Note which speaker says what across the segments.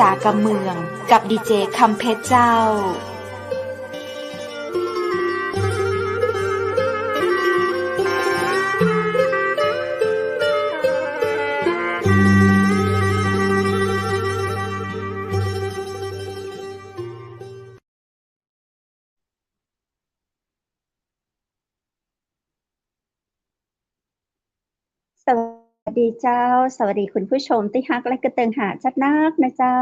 Speaker 1: จากกำเมืองกับดีเจคำเพชรเจ้า
Speaker 2: สวัสดีเจ้าสวัสดีคุณผู้ชมที่ฮักและกระเติงหาจัดนักนะเจ้า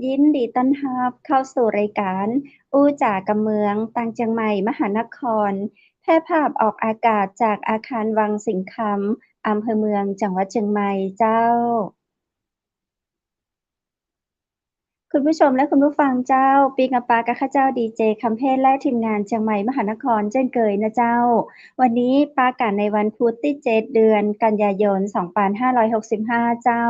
Speaker 2: ยินดีต้อนรับเข้าสู่รายการอู้จ่ากำเมืองต่างเชียงใหม่มหานครแพร่ภาพออกอากาศจากอาคารวังสิงห์คำอำเภอเมืองจังหวัดเชียงใหม่เจ้าคุณผู้ชมและคุณผู้ฟังเจ้าปีกับปากะข้าเจ้าดีเจคำเพชรและทีมงานเชียงใหม่มหานครเช่นเคยนะเจ้าวันนี้ปากันในวันพุธที่7เดือนกันยายน2565เจ้า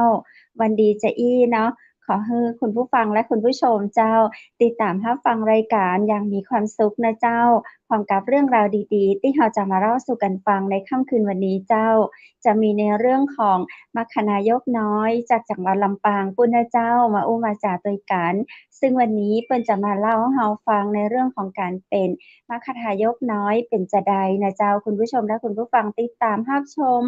Speaker 2: วันดีจะอี้เนาะขอให้คุณผู้ฟังและคุณผู้ชมเจ้าติดตามรับฟังรายการอย่างมีความสุขนะเจ้าพร้อมกับเรื่องราวดีๆที่เราจะมาเล่าสู่กันฟังในค่ำคืนวันนี้เจ้าจะมีในเรื่องของมรรคนายกน้อยจากจังหวัดลำปางปุณณเจ้ามาอู้มาจาตัวกันซึ่งวันนี้เปิ้นจะมาเล่าให้เราฟังในเรื่องของการเป็นมรรคนายกน้อยเป็นจะใดนะเจ้าคุณผู้ชมและคุณผู้ฟังติดตามรับชม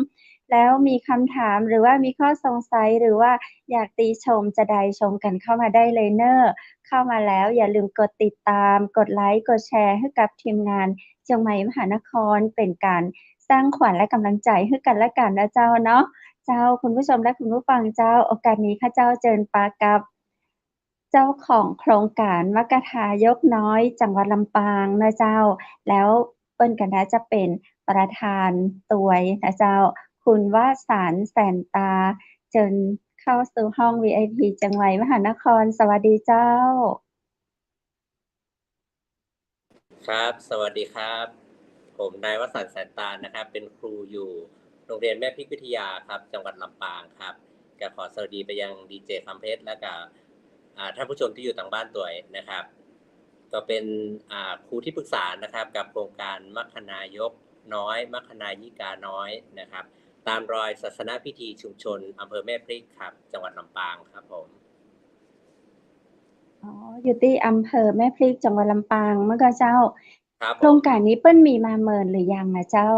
Speaker 2: แล้วมีคำถามหรือว่ามีข้อสงสัยหรือว่าอยากติชมจะใดชมกันเข้ามาได้เลยเน้อเข้ามาแล้วอย่าลืมกดติดตามกดไลค์กดแชร์ให้กับทีมงานเชียงใหม่มหานครเป็นการสร้างขวัญและกำลังใจให้กันและกันนะเจ้าเนาะเจ้าคุณผู้ชมและคุณผู้ฟังเจ้าโอกาสนี้ข้าเจ้าเจิญปากับเจ้าของโครงการมกทายกน้อยจังหวัดลำปางนะเจ้าแล้วเปิ้นกันนะจะเป็นประธานตวยนะเจ้าคุณวสานต์แสนตาเชิญเข้าสู่ห้อง VIP จังหวัดมหานครสวัสดีเจ้า
Speaker 3: ครับสวัสดีครับผมนายวสันต์แสนตาลนะครับเป็นครูอยู่โรงเรียนแม่พริกวิทยาครับจังหวัดลำปางครับก็ขอสวัสดีไปยังดีเจคำเพชรและกับท่านผู้ชมที่อยู่ทางบ้านตัวนะครับก็เป็นครูที่ปรึกษานะครับกับโครงการมัคคณายกน้อยมัคคนายิกาน้อยนะครับตามรอยศาสนพิธีชุมชนอำเภอแม่พริกครับจังหวัดลำปางครับผม
Speaker 2: อ๋ออยู่ที่อำเภอแม่พริกจังหวัดลำปางเมื่อก็เจ้า
Speaker 3: ครับผม
Speaker 2: โครงการนี้เปิ้นมีมาเมินหรือยังนะเจ้า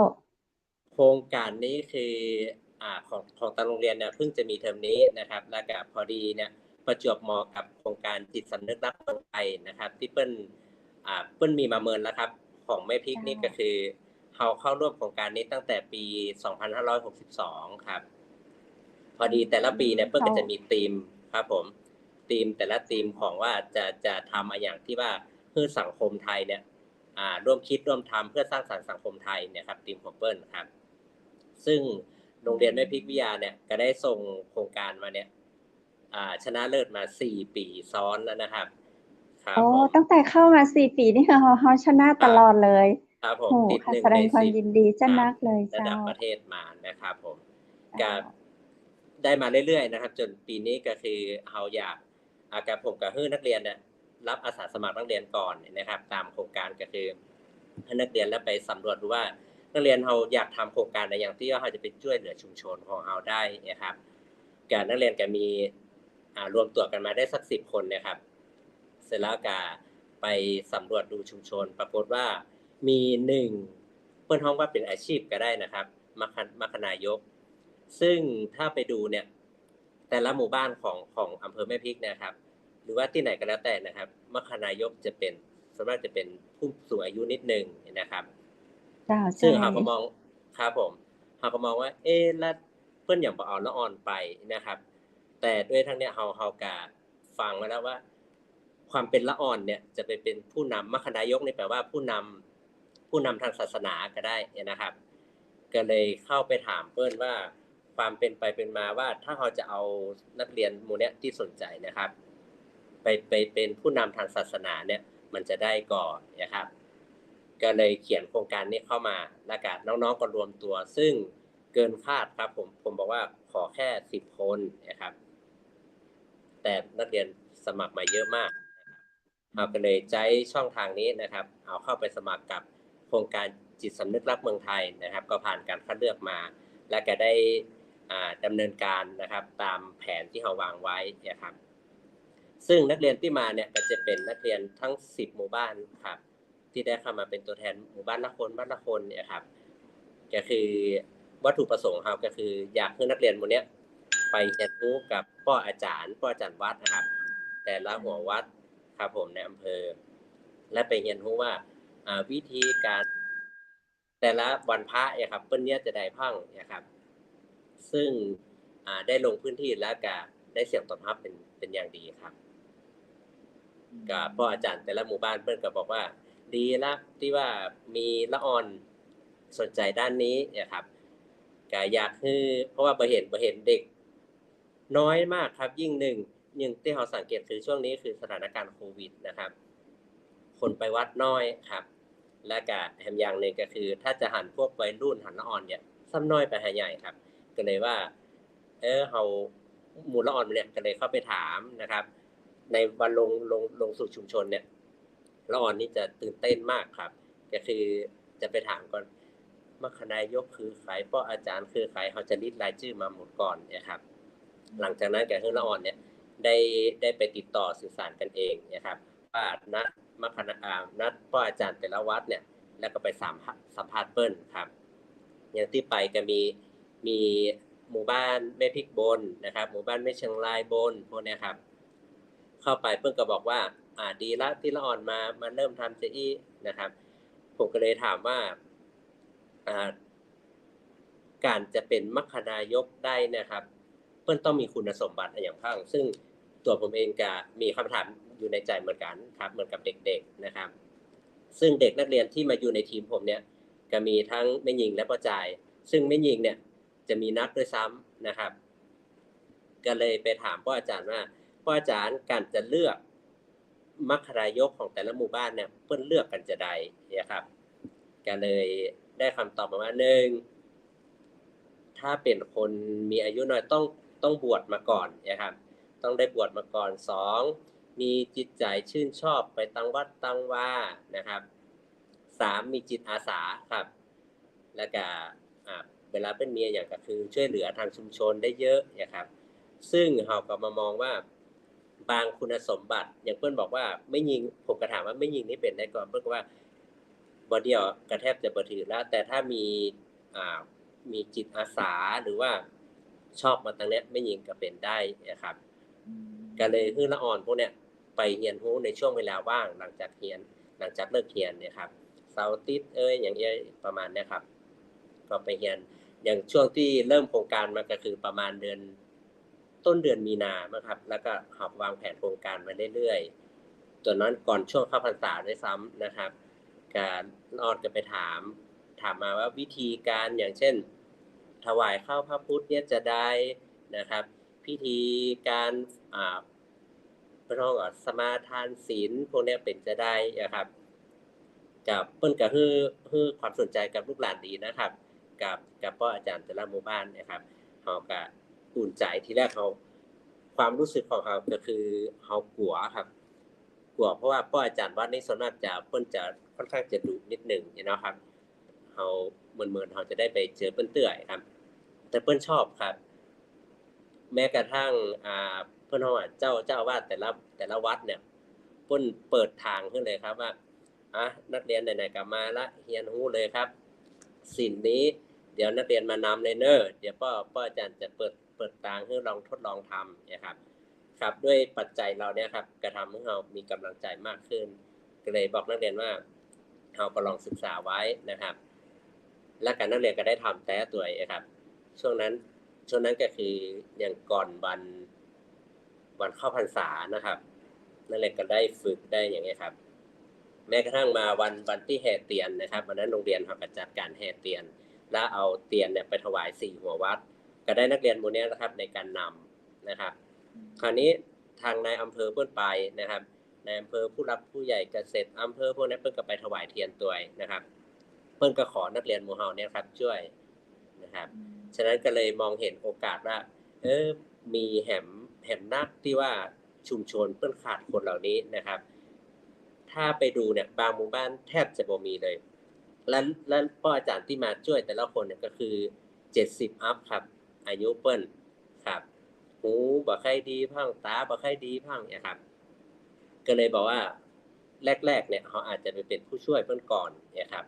Speaker 3: โครงการนี้คือของทางโรงเรียนเนี่ยเพิ่งจะมีเทอมนี้นะครับแล้วก็พอดีเนี่ยประจวบเหมาะกับโครงการจิตสำนึกรักคนไทยนะครับที่เปิ้ลมีมาเมินแล้วครับของแม่พริกนี่ก็คือเราเข้าร่วมโครงการนี้ตั้งแต่ปี2562ครับพอดีแต่ละปีเนี่ยเปิ้ลก็จะมีธีมครับผมธีมแต่ละธีมของว่าจะทำอย่างที่ว่าเพื่อสังคมไทยเนี่ยร่วมคิดร่วมทำเพื่อสร้างสรรค์สังคมไทยเนี่ยครับธีมของเปิ้ลครับซึ่งโรงเรียนแม่พริกวิทยาเนี่ยก็ได้ส่งโครงการมาเนี่ยชนะเลิศมา4ปีซ้อนแล้วนะครับครับ
Speaker 2: อ๋อ
Speaker 3: ผม
Speaker 2: ตั้งแต่เข้ามา4ปีนี่คือเราชนะตลอดเลย
Speaker 3: ครับผ
Speaker 2: โอ้โฮ
Speaker 3: มติด
Speaker 2: ค่ะแส
Speaker 3: 1ใน
Speaker 2: ดงความ
Speaker 3: 10
Speaker 2: ยินดีจะ
Speaker 3: ครับ
Speaker 2: นักเลย
Speaker 3: ระ
Speaker 2: เจ้า
Speaker 3: ดับประเทศมานะครับผม
Speaker 2: เจ้า
Speaker 3: ก็ได้มาเรื่อยๆนะครับจนปีนี้ก็คือเราอยากกับผมกับนักเรียนเนี่ยรับอาสาสมัครนักเรียนก่อนนะครับตามโครงการก็คือให้นักเรียนแล้วไปสำรวจดูว่านักเรียนเราอยากทำโครงการอะไรอย่างที่เราจะไปช่วยเหลือชุมชนของเราได้นะครับกับนักเรียนก็มีรวมตัวกันมาได้สัก10คนนะครับเสร็จแล้วก็ไปสำรวจดูชุมชนปรากฏว่ามี1เปิ้นฮ้องว่าเป็นอาชีพก็ได้นะครับมรรคนายกซึ่งถ้าไปดูเนี่ยแต่ละหมู่บ้านของอำเภอแม่พริกนะครับหรือว่าที่ไหนก็แล้วแต่นะครับมรรคนายกจะเป็นส่วนมากจะเป็นผู้สูงอายุนิดนึงนะครับ
Speaker 2: เจ้า
Speaker 3: ซึ่ง
Speaker 2: ใช่
Speaker 3: เราก็มองครับผมเราก็มองว่าเอ๊ะแล้วเพิ่นอย่างบ่เอาละอ่อนไปนะครับแต่ด้วยทั้งเนี้ยเราก็ฟังมาแล้วว่าความเป็นละอ่อนเนี่ยจะไปเป็นผู้นำมรรคนายกนี่แปลว่าผู้นำทางศาสนาก็ได้นะครับก็เลยเข้าไปถามเพิ่นว่าความเป็นไปเป็นมาว่าถ้าเราจะเอานักเรียนหมู่เนี้ยที่สนใจนะครับไปเป็นผู้นำทางศาสนาเนี่ยมันจะได้ก่อนนะครับ ก็เลยเขียนโครงการนี้เข้ามาแล้วก็น้องๆก็รวมตัวซึ่งเกินคาดครับผมบอกว่าขอแค่10คนนะครับแต่นักเรียนสมัครมาเยอะมากเราก็เลยใช้ช่องทางนี้นะครับเอาเข้าไปสมัครกับโครงการจิตสำนึกรักเมืองไทยนะครับก็ผ่านการคัดเลือกมาและก็ได้ดำเนินการนะครับตามแผนที่เราวางไว้นะครับ ซึ่งนักเรียนที่มาเนี่ยก็จะเป็นนักเรียนทั้ง10หมู่บ้านครับที่ได้เข้ามาเป็นตัวแทนหมู่บ้านละคนเนี่ยครับก็คือวัตถุประสงค์ของเราก็คืออยากให้นักเรียนหมู่เนี้ยไปเรียนรู้กับพ่ออาจารย์วัดนะครับแต่ละหัววัดครับผมในอำเภอและไปเรียนรู้ว่าวิธีการแต่ละวันพระเนี่ยครับเปิ้นเนี่ยจะได้พังนะครับซึ่งได้ลงพื้นที่แล้วก็ได้เสียงตอบรับเป็นอย่างดีครับกับพ่ออาจารย์แต่ละหมู่บ้านเปิ้นก็บอกว่าดีละที่ว่ามีละอ่อนสนใจด้านนี้นะครับก็อยากให้เพราะว่าบ่เห็นเด็กน้อยมากครับยิ่งที่เราสังเกตคือช่วงนี้คือสถานการณ์โควิดนะครับคนไปวัดน้อยครับและก็แถมอย่างหนึ่งก็คือถ้าจะหันพวกวัยรุ่นหันละอ่อนเนี่ยซ้ำน้อยไปหาใหญ่ครับก็เลยว่าเราหมู่ละอ่อนเนี่ยก็เลยเข้าไปถามนะครับในวันลงสู่ชุมชนเนี่ยละอ่อนนี่จะตื่นเต้นมากครับก็คือจะไปถามก่อนมรรคนายกคือใครป้ออาจารย์คือใครเขาจะลิสต์รายชื่อมาหมดก่อนนะครับหลังจากนั้นแกคือละอ่อนเนี่ยได้ไปติดต่อสื่อสารกันเองนะครับว่านัดป้ออาจารย์แต่ละวัดเนี่ยแล้วก็ไปสัมภาษณ์เปิ้ลครับอย่างที่ไปก็มีหมู่บ้านแม่พริกบนนะครับหมู่บ้านแม่เชียงรายบนพวกนี้ครับเข้าไปเปิ้ลก็บอกว่าดีละที่ละอ่อนมาเริ่มทำเสียอีนะครับผมก็เลยถามว่าการจะเป็นมัคคณายกได้นะครับเปิ้ลต้องมีคุณสมบัติอย่างพังซึ่งตัวผมเองก็มีคำถามอยู่ในใจเหมือนกันครับเหมือนกับเด็กๆนะครับซึ่งเด็กนักเรียนที่มาอยู่ในทีมผมเนี่ยก็มีทั้งแม่หญิงและพ่อจ่ายซึ่งแม่หญิงเนี่ยจะมีนัดด้วยซ้ำนะครับก็เลยไปถามพ่ออาจารย์ว่าพ่ออาจารย์การจะเลือกมัคคณายกของแต่ละหมู่บ้านเนี่ยเปิ้ลเลือกกันจะใดนะครับก็เลยได้คำตอบมาว่า1ถ้าเป็นคนมีอายุน้อยต้องบวชมาก่อนนะครับต้องได้บวชมาก่อน2มีจิตใจชื่นชอบไปตั้งวัดตั้งว่านะครับ3มีจิตอาสาครับแล้วก็เวลาเป็นเมียอย่างก็คือช่วยเหลือทางชุมชนได้เยอะนะครับซึ่งเราก็มามองว่าบางคุณสมบัติอย่างเปิ้ลบอกว่าไม่ยิงผมก็ถามว่าไม่ยิงนี่เป็นได้ก่อนเปิ้ลก็ว่าบ่เดียวกระแทบจะบ่ถือแล้วแต่ถ้ามีจิตอาสาหรือว่าชอบมาตั้งเนี้ยไม่ยิงก็เป็นได้นะครับก็เลยฮื้อละอ่อนพวกเนี้ยไปเรียนรู้ในช่วงเวลาว่างหลังจากเลิกเรียนเนี่ยครับเสาร์อาทิตย์อย่างเงี้ยประมาณเนี้ยครับก็ไปเรียนอย่างช่วงที่เริ่มโครงการมาก็คือประมาณต้นเดือนมีนาครับแล้วก็หับวางแผนโครงการมาเรื่อยๆจนนั้นก่อนช่วงเข้าพรรษาด้วยซ้ำนะครับการออดจะไปถามมาว่าวิธีการอย่างเช่นถวายข้าวพระพุทธเนี่ยจะได้นะครับพิธีการเพิ่นเฮาก็สมาทานศีลพวกนี้เป็นจะได้นะครับกับเพิ่นก็ฮือความสนใจกับลูกหลานดีนะครับกับพ่ออาจารย์แต่ละหมู่บ้านนะครับเฮาก็อุ่นใจที่แรกความรู้สึกของเราก็คือเฮากลัวครับกลัวเพราะว่าพ่ออาจารย์วัดนี่ส่วนมากจะเพิ่นจะค่อนข้างจะดุนิดนึงเนาะครับเฮาเหมือนเฮาจะได้ไปเจอเปิ้นเตื้อยครับแต่เปิ้นชอบครับแม้กระทั่งเพิ่นเฮาเจ้าอาวาสแต่ละวัดเนี่ยเพิ่นเปิดทางขึ้นเลยครับว่านักเรียนไหนๆก็มาละเรียนรู้เลยครับศีลนี้เดี๋ยวนักเรียนมานำเลยเด้อเดี๋ยวพ่ออาจารย์จะเปิดทางให้ลองทดลองทำนะครับครับด้วยปัจจัยเราเนี่ยครับกระทำให้เรามีกำลังใจมากขึ้นก็เลยบอกนักเรียนว่าเราก็ลองศึกษาไว้นะครับและการนักเรียนก็ได้ทำแต่ตัวเองครับช่วงนั้นก็คืออย่างก่อนวันเข้าพรรษานะครับนักเรียนก็ได้ฝึกได้อย่างนี้ครับแม้กระทั่งมาวันที่แห่เตียนนะครับวันนั้นโรงเรียนเขาก็จัดการแห่เตียนและเอาเตียนเนี่ยไปถวาย4หัววัดก็ได้นักเรียนหมู่นี้นะครับในการนำนะครับคราวนี้ทางนายอำเภอเพิ่นไปนะครับนายอำเภอผู้รับผู้ใหญ่เกษตรอำเภอพวกนี้เพิ่นก็ไปถวายเทียนตัวนะครับเพิ่นก็ขอนักเรียนหมู่เฮาเนี่ยครับช่วยนะครับฉะนั้นก็เลยมองเห็นโอกาสว่ามีแหมนักที่ว่าชุมชนเพิ่นขาดคนเหล่านี้นะครับถ้าไปดูเนี่ยบางหมู่บ้านแทบจะบ่มีเลยและพ่ออาจารย์ที่มาช่วยแต่ละคนเนี่ยก็คือ70อัพครับอายุเปิ้นครับ หูบ่ค่อยดีพังตาบ่ค่อยดีพังเนี่ยครับก็เลยบอกว่าแรกๆเนี่ยเขาอาจจะไปเป็นผู้ช่วยเพิ่นก่อนเนี่ยครับ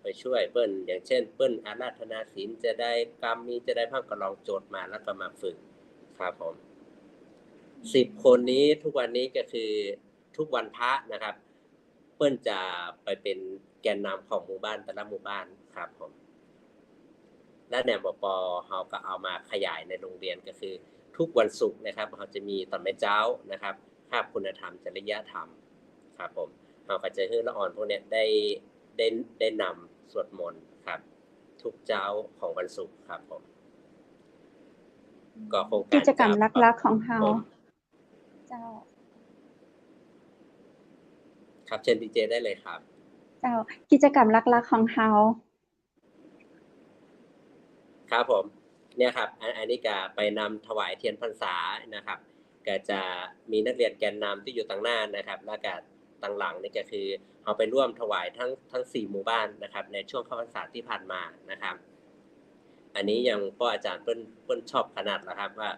Speaker 3: ไปช่วยเปิ้นอย่างเช่นเปิ้นอาราธนาศีลจะได้กรรมนี้จะได้พังก็ลองโจทย์มาแล้วก็มาฝึกครับผม10คนนี้ทุกวันนี้ก็คือทุกวันพระนะครับเปิ้นจะไปเป็นแกนนำของหมู่บ้านแต่ละหมู่บ้านครับผมและแนวปปเราก็เอามาขยายในโรงเรียนก็คือทุกวันศุกร์นะครับเราจะมีตอนเช้านะครับคาบคุณธรรมจริยธรรมครับผมเราก็จะให้ละอ่อนพวกนี้ได้นำสวดมนต์ครับทุกเช้าของวันศุกร์ครับผมก็โครงการ
Speaker 2: กิจกรรมหลักๆของเฮาเจ้า
Speaker 3: ครับเชิญดีเจได้เลยครับ
Speaker 2: เจ้ากิจกรรมหลักๆของเฮา
Speaker 3: ครับผมเนี่ยครับอันนี้ก็ไปนำถวายเทียนพรรษานะครับก็จะมีนักเรียนแกนนำที่อยู่ต่างหน้านะครับแล้วก็ต่างหลังนี่ก็คือเอาไปร่วมถวายทั้ง4หมู่บ้านนะครับในช่วงเข้าพรรษาที่ผ่านมานะครับอันนี้ยังพ่ออาจารย์เปิ้นชอบขนาดแล้วครับว่า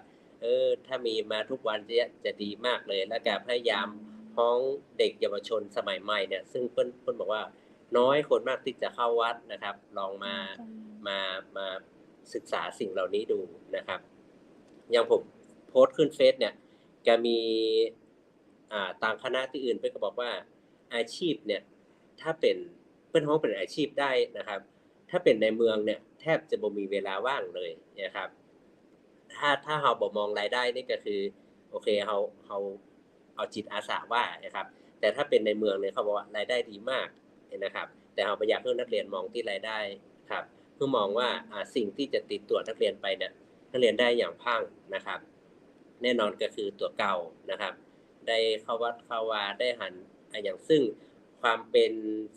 Speaker 3: ถ้ามีมาทุกวันจะดีมากเลยแล้วก็พยายามพ้องเด็กเยาวชนสมัยใหม่เนี่ยซึ่งเปิ้นบอกว่าน้อยคนมากที่จะเข้าวัดนะครับลองมาศึกษาสิ่งเหล่านี้ดูนะครับอย่างผมโพสต์ขึ้นเฟซเนี่ยก็มีต่างคณะที่อื่นเพิ่นก็บอกว่าอาชีพเนี่ยถ้าเป็นเปิ้นฮ้องเป็นอาชีพได้นะครับถ้าเป็นในเมืองเนี่ยแทบจะบ่มีเวลาว่างเลยนะครับถ้าเราบ่มองรายได้นี่ก็คือโอเคเราเอาจิตอาสาว่านะครับแต่ถ้าเป็นในเมืองเนี่ยเขาบอกว่ารายได้ดีมากนะครับแต่เราบ่อยากให้นักเรียนมองที่รายได้ครับคือมองว่าสิ่งที่จะติดตัวนักเรียนไปเนี่ยนักเรียนได้อย่างพังนะครับแน่นอนก็คือตัวเก่านะครับได้เข้าวัดเข้าวาได้หันอย่างซึ่งความเป็น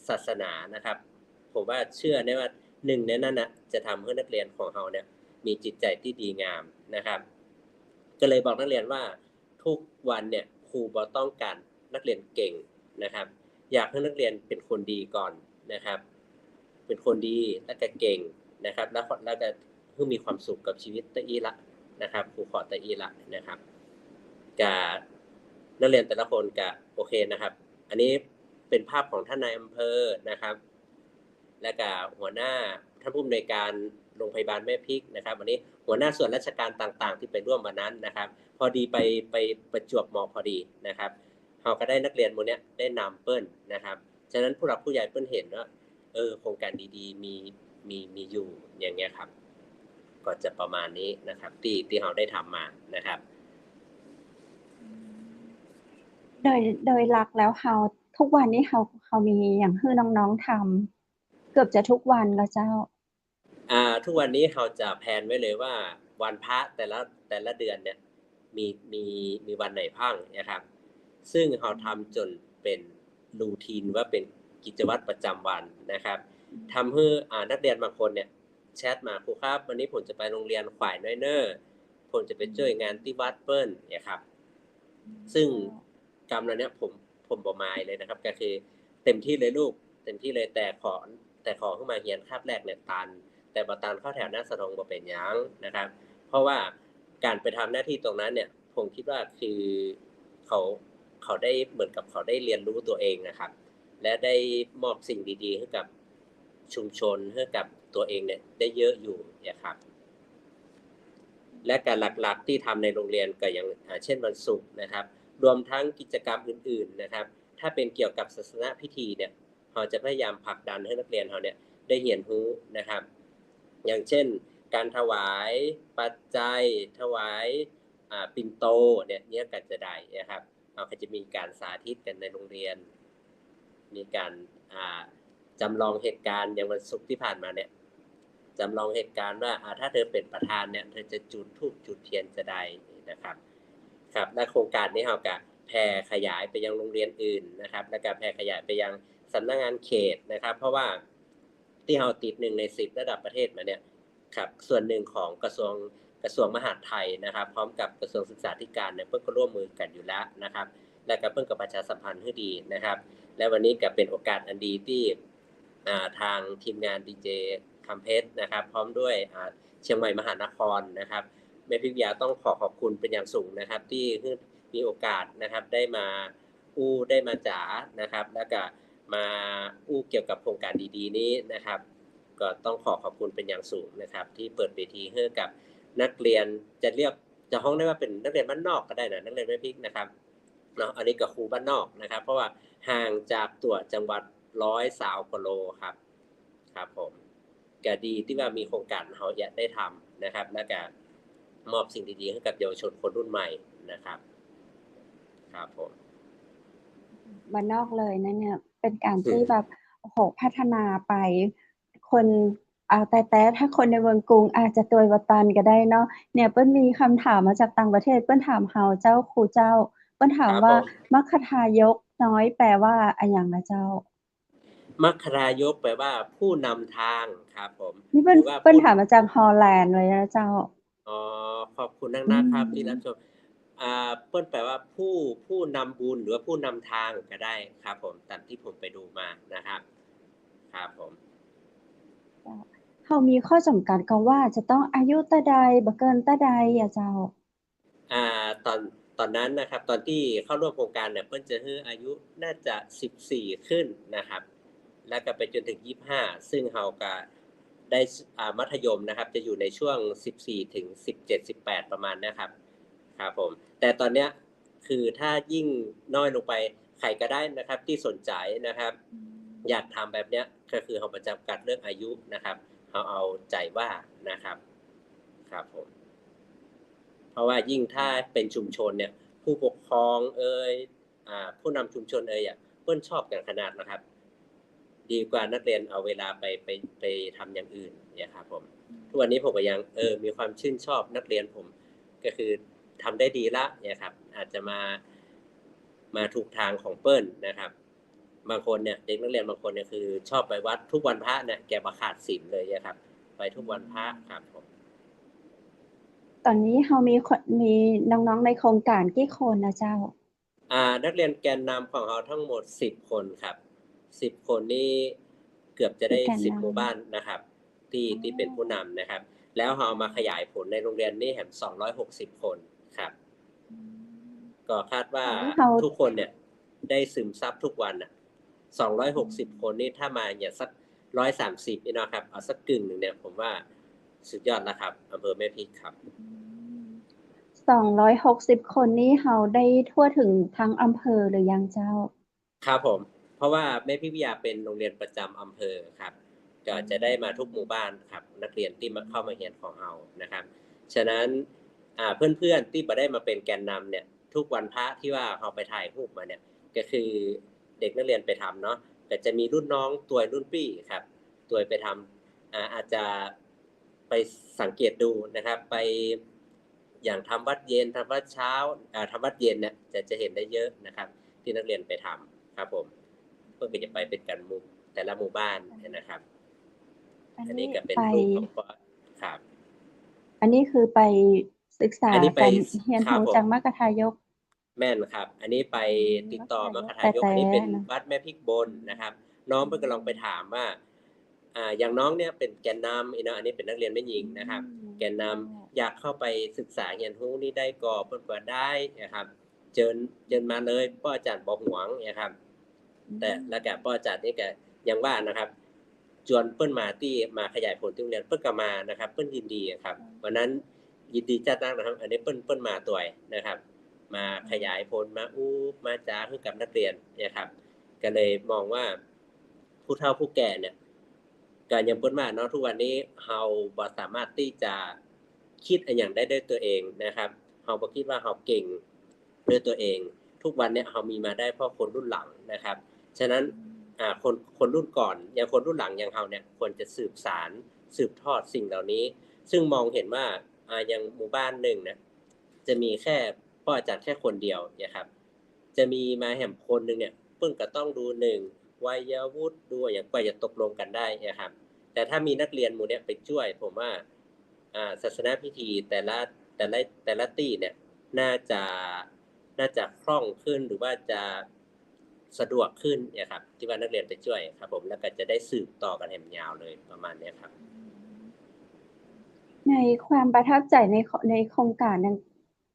Speaker 3: ศาสนานะครับผมว่าเชื่อได้ว่าหนึ่งในนั้นน่ะจะทำให้นักเรียนของเราเนี่ยมีจิตใจที่ดีงามนะครับก็เลยบอกนักเรียนว่าทุกวันเนี่ยครูบ่ต้องการนักเรียนเก่งนะครับอยากให้นักเรียนเป็นคนดีก่อนนะครับเป็นคนดีแล้วก็เก่งนะครับแล้วก็เพื่อมีความสุขกับชีวิตตะอีละนะครับครูขอตะอีละนะครับกับนักเรียนแต่ละคนก็โอเคนะครับอันนี้เป็นภาพของท่านนายอำเภอนะครับและก็หัวหน้าท่านผู้อำนวยการโรงพยาบาลแม่พริกนะครับวันนี้หัวหน้าส่วนราชการต่างๆที่ไปร่วมวันนั้นนะครับพอดีไปประจวบเหมาะพอดีนะครับเราก็ได้นักเรียนหมู่นี้ได้นำเปิ้ลนะครับฉะนั้นผู้หลักผู้ใหญ่เปิ้ลเห็นว่าโครงการดีๆมีอยู่อย่างเงี้ยครับก็จะประมาณนี้นะครับที่เราได้ทำมานะครับ
Speaker 2: โดยหลักแล้วเฮาทุกวันนี้เฮามีอย่างให้น้องๆทำเกือบจะทุกวันแล้วเจ้า
Speaker 3: ทุกวันนี้เราจะแพลนไว้เลยว่าวันพระแต่ละเดือนเนี่ยมีวันไหนพังนะครับซึ่งเราทำจนเป็นรูทีนว่าเป็นกิจวัตรประจำวันนะครับทำให้นักเรียนบางคนเนี่ยแชทมาครูครับวันนี้ผมจะไปโรงเรียนฝ่ายน้อยเนอร์ผมจะไปช่วยงานที่วัดเปิ้ลเนี่ยครับซึ่งกรรมเหล่านี้ผมบ่มายเลยนะครับก็คือเต็มที่เลยลูกเต็มที่เลยแต่ขอขึ้นมาเรียนคาบแรกเนี่ยตันแต่บ่ตันเข้าแถวหน้าสะทงบ่เป็นหยังนะครับเพราะว่าการไปทำหน้าที่ตรงนั้นเนี่ยผมคิดว่าคือเขาได้เหมือนกับเขาได้เรียนรู้ตัวเองนะครับและได้มอบสิ่งดีๆให้กับชุมชนให้กับตัวเองเนี่ยได้เยอะอยู่นะครับและการหลักๆที่ทำในโรงเรียนก็อย่างเช่นวันศุกร์นะครับรวมทั้งกิจกรรมอื่นๆนะครับถ้าเป็นเกี่ยวกับศาสนพิธีเนี่ยเราจะพยายามผลักดันให้นักเรียนเราเนี่ยได้เรียนรู้นะครับอย่างเช่นการถวายปัจจัยถวายปิ่นโตเนี่ยก็จะได้นะครับเราก็จะมีการสาธิตกันในโรงเรียนมีการจำลองเหตุการณ์อย่างวันศุกร์ที่ผ่านมาเนี่ยจำลองเหตุการณ์ว่าถ้าเธอเป็นประธานเนี่ยเธอจะจุดธูปจุดเทียนจะได้นะครับครับและโครงการนี้เราก็แผ่ขยายไปยังโรงเรียนอื่นนะครับและก็แผ่ขยายไปยังสำนักงานเขตนะครับเพราะว่าที่เราติด1ใน10ระดับประเทศมาเนี่ยครับส่วนหนึ่งของกระทรวงมหาดไทยนะครับพร้อมกับกระทรวงศึกษาธิการเนี่ยเพิ่นก็ร่วมมือกันอยู่แล้วนะครับและก็เพิ่นก็ประชาสัมพันธ์ให้ดีนะครับและวันนี้ก็เป็นโอกาสอันดีที่ทางทีมงานดีเจคำเพชรนะครับพร้อมด้วยเชียงใหม่มหานครนะครับ แม่พิทยาต้องขอบคุณเป็นอย่างสูงนะครับ ที่มีโอกาสนะครับได้มาได้มาจ๋านะครับ แล้วก็มาเกี่ยวกับโครงการดีๆนี้นะครับ ก็ต้องขอบคุณเป็นอย่างสูงนะครับ ที่เปิดเวทีให้กับนักเรียนจะห้องได้ว่าเป็นนักเรียนบ้านนอกก็ได้นะนักเรียนแม่พิกนะครับเนาะอันนี้กับครูบ้านนอกนะครับ เพราะว่าห่างจากตัวจังหวัด120 กว่าโลครับครับผมก็ดีที่ว่ามีโครงการเขาอยากได้ทำนะครับ และก็มอบสิ่งดีๆให้กับเยาวชนคนรุ่นใหม่นะครับครับผม
Speaker 2: บ้านนอกเลยนะเนี่ยเป็นการที่แบบโอ้โหพัฒนาไปคนแต่ถ้าคนในเมืองกรุงอาจจะตัวยบ่ตันก็ได้เนาะเนี่ยเปิ้ลมีคำถามมาจากต่างประเทศเปิ้ลถามเฮาเจ้าครูเจ้าเปิ้ลถามว่ามัคคทายกน้อยแปลว่าอะหยังนะเจ้า
Speaker 3: มัคคทายกแปลว่าผู้นำทางครับผม
Speaker 2: นี่
Speaker 3: หรือว่า
Speaker 2: เปิ้ลถามมาจากฮอลแลนด์เลยนะเจ้า
Speaker 3: อ๋อขอบคุณ
Speaker 2: อื
Speaker 3: นะครับที่รับช
Speaker 2: ม
Speaker 3: มเปิ้ลแปลว่าผู้นำบุญหรือว่าผู้นำทางก็ได้ครับผมตามที่ผมไปดูมานะครับครับผม
Speaker 2: เฮามีข้อจำกัดก็ว่าจะต้องอายุตาใดบ่เกินตาใดอะเจ้า
Speaker 3: อ่าตอนตอนนั้นนะครับตอนที่เข้าร่วมโครงการเนี่ยเปิ้ลจะให้อายุน่าจะ14ขึ้นนะครับแล้วก็ไปจนถึง25ซึ่งเราก็ได้มัธยมนะครับจะอยู่ในช่วง14ถึง17-18ประมาณนะครับครับผมแต่ตอนเนี้ยคือถ้ายิ่งน้อยลงไปใครก็ได้นะครับที่สนใจนะครับอยากทำแบบเนี้ยก็คือเราประจำกัดเรื่องอายุนะครับเราเอาใจว่านะครับครับผม เพราะว่ายิ่งถ้าเป็นชุมชนเนี่ยผู้ปกครองผู้นำชุมชนเพิ่นชอบกันขนาดนะครับดีกว่านักเรียนเอาเวลาไปทำอย่างอื่นเนี่ยครับผมทุกวันนี้ผมก็ยังมีความชื่นชอบนักเรียนผมก็คือทำได้ดีละเนี่ยครับอาจจะมาถูกทางของเปิ้ลนะครับบางคนเนี่ยเด็กนักเรียนบางคนเนี่ยคือชอบไปวัดทุกวันพระเนี่ยแกบ่ขาดศีลเลยนะครับไปทุกวันพระครับผม
Speaker 2: ตอนนี้เฮามีน้องๆในโครงการกี่คนนะเจ้า
Speaker 3: นักเรียนแกนนำของเราทั้งหมด10คนครับ10คนนี่เกือบจะ
Speaker 2: คือ
Speaker 3: ได้
Speaker 2: แกน
Speaker 3: 10
Speaker 2: น
Speaker 3: หมู่บ้านนะครับที่
Speaker 2: ำอ๋อ
Speaker 3: ที่เป็นผู้นำนะครับแล้วเราเอามาขยายผลในโรงเรียนนี่แหม260คนครับ
Speaker 2: อืม
Speaker 3: ก็คาดว่า
Speaker 2: ตอนนี้เฮา
Speaker 3: ทุกคนเนี่ยได้ซึมซับทุกวันน่ะ260คนนี่ถ้ามาอย่างสัก130นี่เนาะครับเอาสักกึ่งหนึ่งเนี่ยผมว่าสุดยอดแล้วครับอำเภอแม่พริกครับ
Speaker 2: อืม260คนนี้เฮาได้ทั่วถึงทั้งอำเภอหรือยังเจ้า
Speaker 3: ครับผมเพราะว่าแม่พิทยาเป็นโรงเรียนประจำอำเภอครับก็
Speaker 2: อื
Speaker 3: จะได้มาทุกหมู่
Speaker 2: ม
Speaker 3: บ้านครับนักเรียนที่มาเข้ามาเรียนของเรานะครับฉะนั้นเพื่อนๆที่บ่ได้มาเป็นแกนนำเนี่ยทุกวันพระที่ว่าเราไปถ่ายรูปมาเนี่ยก็คือเด็กนักเรียนไปทำเนาะแต่จะมีรุ่นน้องตัวรุ่นพี่ครับตัวไปทำอาจจะไปสังเกตดูนะครับไปอย่างทำวัดเย็นทำวัดเช้าทำวัดเย็นเนี่ยจะเห็นได้เยอะนะครับที่นักเรียนไปทำ ครับผมเพื่อจะไปเป็นกันหมู่แต่ละหมู่บ้านนะครับ
Speaker 2: อันนี้
Speaker 3: อันนี้ก็เป็น
Speaker 2: ไป
Speaker 3: รูปของปอครับ
Speaker 2: อันนี้คือไปศึกษา
Speaker 3: อันนี้ไป
Speaker 2: การเรียน
Speaker 3: ครับผม
Speaker 2: รู้จากมรรคทายก
Speaker 3: แม่นครับอันนี้ไป
Speaker 2: อืม
Speaker 3: ติดต่อม
Speaker 2: มรรคทาย
Speaker 3: คทายก
Speaker 2: กแต่
Speaker 3: อันนี้เป็น
Speaker 2: เนาะ
Speaker 3: วัดแม่พริกบนนะครับน้อง
Speaker 2: อื
Speaker 3: เพิ่นก็ลองไป
Speaker 2: ม
Speaker 3: ถามว่าอย่างน้องเนี่ยเป็นแกนนำเนาะอันนี้เป็นนักเรียนแม่หญิ
Speaker 2: อื
Speaker 3: งนะครับ
Speaker 2: ม
Speaker 3: แกนน
Speaker 2: เจ้า
Speaker 3: ำอยากเข้าไปศึกษาเรียนรู้นี่ได้ก่อเพิ่นก็ได้นะครับเชิญมาเลยป้ออาจารย์บ่หวงนะครับ
Speaker 2: อื
Speaker 3: แต่
Speaker 2: ม
Speaker 3: แล้วก็ป้ออาจารย์นี่ก็ยังว่านะครับชวนเปิ้นมาที่มาขยายผลที่โรงเรียนเปิ้นก็มานะครับเปิ้นยินดีครับวันนั้นยินดีจัดนักนะครับอันนี้เปิ้นมาตัวยนะครับมาขยายผลมามาจาให้กับนักเรียนเนี่ยครับก็เลยมองว่าผู้เฒ่าผู้แก่เนี่ยก็ยังเปิ้นมาเนาะทุกวันนี้เฮาบ่สามารถที่จะคิดอันหยังได้ด้วยตัวเองนะครับเฮาบ่คิดว่าเฮาเก่งด้วยตัวเองทุกวันเนี้ยเฮามีมาได้เพราะคนรุ่นหลังนะครับ ฉะนั้น
Speaker 2: อืม
Speaker 3: คนรุ่นก่อนอย่างคนรุ่นหลังอย่างเราเนี่ยควรจะสืบสารสืบทอดสิ่งเหล่านี้ซึ่งมองเห็นว่าอย่างหมู่บ้านหนึ่งเนี่ยจะมีแค่พ่ออาจารย์แค่คนเดียวนะครับจะมีมาแหมคนหนึ่งเนี่ยเพิ่งก็ต้องดูหนึ่งวัยวุฒิดูอย่างกว่าจะตกลงกันได้นะครับแต่ถ้ามีนักเรียนหมู่เนี้ยไปช่วยผมว่าศาสนพิธีแต่ละตี้เนี่ยน่าจะน่าจะคล่องขึ้นหรือว่าจะสะดวกขึ้นเนี่ยครับที่ว่านักเรียนไปช่วยครับผมแล้วก็จะได้สืบต่อกันแหมยาวเลยประมาณเนี้ยครับ
Speaker 2: ใน ในความประทับใจในโครงการนั้น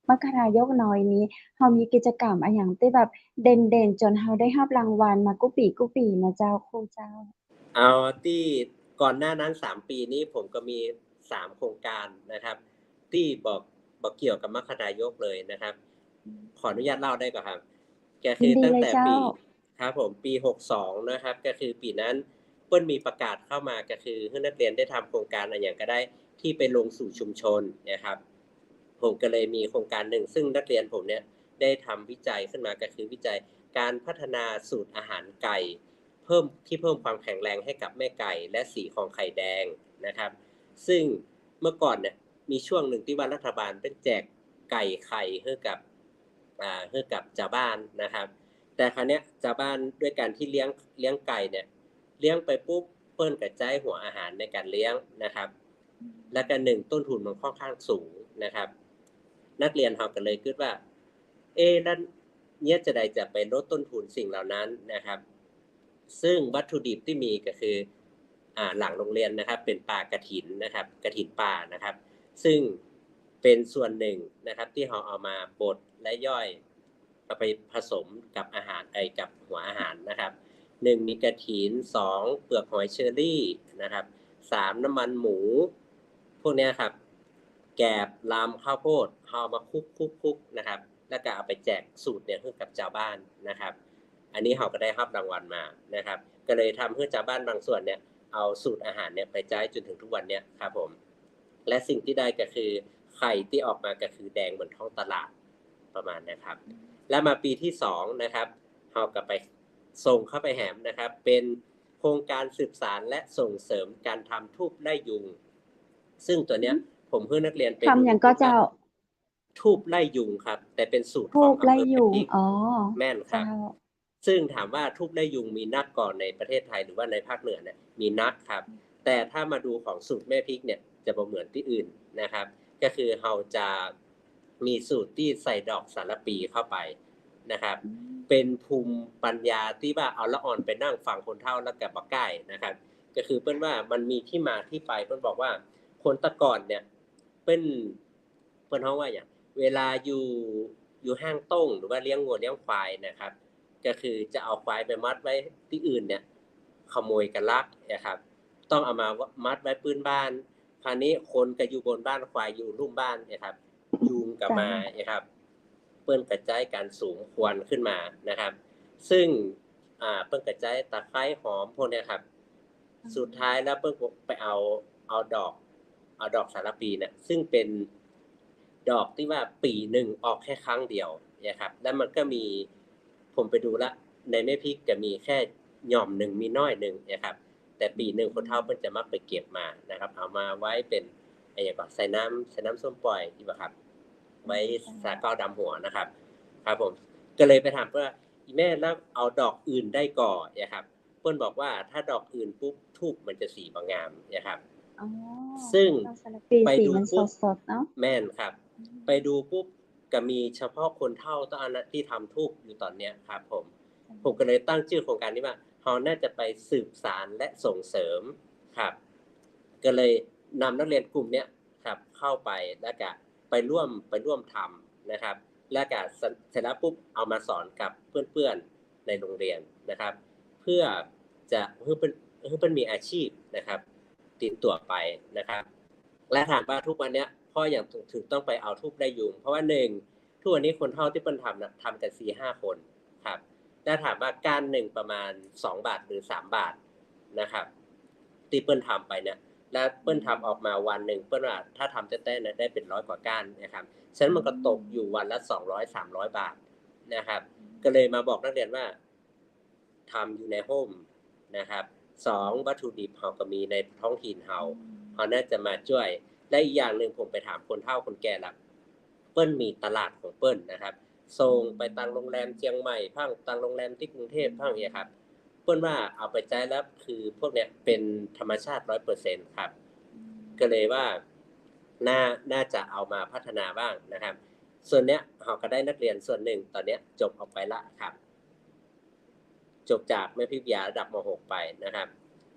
Speaker 2: มรรคนายกน้อยนี้เรามีกิจกรรมอะหยังที่แบบเด่นๆจนเราได้รับรางวัลมากุปีนะเจ้าครูเจ้า
Speaker 3: เอาที่ก่อนหน้านั้น3ปีนี้ผมก็มี3โครงการนะครับที่บอกเกี่ยวกับมรรคนายกเลยนะครับขออนุญาตเล่าได้ก่อนครับก็
Speaker 2: ยินดี
Speaker 3: คือตั้ง
Speaker 2: เลยเจ้า
Speaker 3: แต่ปีครับผมปี62นะครับก็คือปีนั้นเปิ้นมีประกาศเข้ามาก็คือให้นักเรียนได้ทำโครงการอะไรอย่างก็ได้ที่ไปลงสู่ชุมชนนะครับผมก็เลยมีโครงการหนึ่งซึ่งนักเรียนผมเนี่ยได้ทำวิจัยขึ้นมาก็คือวิจัยการพัฒนาสูตรอาหารไก่เพิ่มความแข็งแรงให้กับแม่ไก่และสีของไข่แดงนะครับซึ่งเมื่อก่อนเนี่ยมีช่วงหนึ่งที่ว่ารัฐบาลเป็นแจกไก่ไข่ให้กับชาวบ้านนะครับแต่คราวเนี้ยชาวบ้านด้วยการที่เลี้ยงไก่เนี่ยเลี้ยงไปปุ๊บเปิ้นกระจายหัวอาหารในการเลี้ยงนะครับและกันหนึ่งต้นทุนมันค่อนข้างสูงนะครับนักเรียนเราก็เลยคิดว่าแล้วเนี่ยจะได้จะไปลดต้นทุนสิ่งเหล่านั้นนะครับซึ่งวัตถุดิบที่มีก็คือหลังโรงเรียนนะครับเป็นปลากระถินนะครับกระถินป่านะครับซึ่งเป็นส่วนหนึ่งนะครับที่เราเอามาบดและย่อยเอาไปผสมกับอาหารกับหัวอาหารนะครับ1มีกระถิน2เปลือกหอยเชอรี่นะครับ3น้ำมันหมูพวกนี้ครับแกบลำข้าวโพดเอามาคลุกนะครับแล้วก็เอาไปแจกสูตรเนี่ยให้กับชาวบ้านนะครับอันนี้เราก็ได้รับรางวัลมานะครับก็เลยทำให้ชาวบ้านบางส่วนเนี่ยเอาสูตรอาหารเนี่ยไปใช้จนถึงทุกวันเนี่ยครับผมและสิ่งที่ได้ก็คือไข่ที่ออกมาก็คือแดงเหมือนท้องตลาดประมาณนะครับแล้วมาปีที่2นะครับเราก็ไปส่งเข้าไปแหมนะครับเป็นโครงการสืบสานและส่งเสริมการทำทูบไล่ยุงซึ่งตัวเนี้ยผมให้นักเรียนเป็น
Speaker 2: ทำหยังก็เจ้า
Speaker 3: ทูบไล่ยุงครับแต่เป็นสูตรข
Speaker 2: ทูบ
Speaker 3: องอำเภอแม่
Speaker 2: ไล่ยุง
Speaker 3: พริก
Speaker 2: อ๋อ
Speaker 3: แม่นครับ
Speaker 2: เจ้า
Speaker 3: ซึ่งถามว่าทูบไล่ยุงมีนักก่อนในประเทศไทยหรือว่าในภาคเหนือเนี่ยมีนักครับแต่ถ้ามาดูของสูตรแม่พริกเนี่ยจะบ่เหมือนที่อื่นนะครับก็คือเราจะมีสูตรที่ใส่ดอกสารปีเข้าไปนะครับเป็นภูมิปัญญาที่ว่าเอาละอ่อนไปนั่งฟังคนเฒ่าแล้วก็บ่ใกล้นะครับก็คือเปิ้นว่ามันมีที่มาที่ไปเปิ้นบอกว่าคนแตะก่อนเนี่ยเปิ้นเฮาว่าหยังเวลาอยู่ห้างต้งหรือว่าเลี้ยงวัวเลี้ยงควายนะครับก็คือจะเอาควายไปมัดไว้ที่อื่นเนี่ยขโมยกันลักนะครับต้องเอามามัดไว้พื้นบ้านคราวนี้คนก็อยู่บนบ้านควายอยู่ลุ่มบ้านนะครับยุงก็มานะครับเปิ้นกระจายการสูงควันขึ้นมานะครับซึ่งเปิ้นกระจายตะไคร้หอมพวกเนี้ยครับสุดท้ายแล้วเปิ้นไปเอาดอกสารปีเนี่ยซึ่งเป็นดอกที่ว่าปีหนึ่งออกแค่ครั้งเดียวนะครับแล้วมันก็มีผมไปดูแล้วในแม่พริกก็มีแค่หย่อมหนึ่งมีน้อยหนึ่งนะครับแต่ปีหนึ่งคนเฒ่าเพิ่นจะมักไปเก็บมานะครับเอามาไว้เป็นอย่างก่อนใส่น้ำส้มปล่อยที่บ่ครับไว้สาเก้าดำหัวนะครับครับผมก็เลยไปถามว่าอีแม่แล้วเอาดอกอื่นได้ก่อนะครับเพิ่นบอกว่าถ้าดอกอื่นปุ๊บธูปมันจะสีบ่งามนะครับ
Speaker 2: อ๋อ
Speaker 3: ซึ่ง
Speaker 2: ดอกสารปี
Speaker 3: ไป
Speaker 2: สี
Speaker 3: ดู
Speaker 2: มัน
Speaker 3: ปุ๊บ
Speaker 2: สดๆเนาะ
Speaker 3: แม่นครับไปดูปุ๊บก็มีเฉพาะคนเฒ่าเท่านั้นที่ทำธูปอยู่ตอนเนี้ยครับผมก็เลยตั้งชื่อโครงการนี้ว่าเราน่าจะไปสืบสานและส่งเสริมครับก็เลยนำนักเรียนกลุ่มเนี้ยครับเข้าไปแล้วก็ไปร่วมทำนะครับแล้วก็เสร็จแล้วปุ๊บเอามาสอนกับเพื่อนๆในโรงเรียนนะครับเพื่อจะให้เพิ่นมีอาชีพนะครับติดตัวไปนะครับและถามว่าทุกวันเนี้ยพ่ออย่างถึงต้องไปเอาทูบไล่ยุงเพราะว่า1ทุกวันนี้คนเฒ่าที่เปิ้นทำน่ะทำกัน 4-5 คนครับถ้าถามว่าก้านหนึ่งประมาณ2บาทหรือ3บาทนะครับที่เปิ้นทำไปเนี่ยแล้วเปิ้นทำออกมาวันหนึ่งเปิ้นว่าถ้าทำแต้ๆเนี่ยได้เป็น100กว่าก้านนะครับฉะนั้นมันก็ตกอยู่วันละ200-300 บาทนะครับก็เลยมาบอกนักเรียนว่าทำอยู่ในโฮมนะครับ2วัตถุดิบเราก็มีในท้องถิ่นเราน่าจะมาช่วยและอีกอย่างหนึ่งผมไปถามคนเฒ่าคนแก่ละเปิ้นมีตลาดของเปิ้นนะครับส่งไปตามโรงแรมเชียงใหม่พังตามโรงแรมที่กรุงเทพพังเนี่ยครับเปิ้นว่าเอาไปใช้แล้วคือพวกเนี้ยเป็นธรรมชาติ 100% ครับก็เลยว่าน่าจะเอามาพัฒนาบ้างนะครับส่วนเนี้ยเราก็ได้นักเรียนส่วนหนึ่งตอนเนี้ยจบออกไปละครับจบจากแม่พิทยาระดับม.6 ไปนะครับ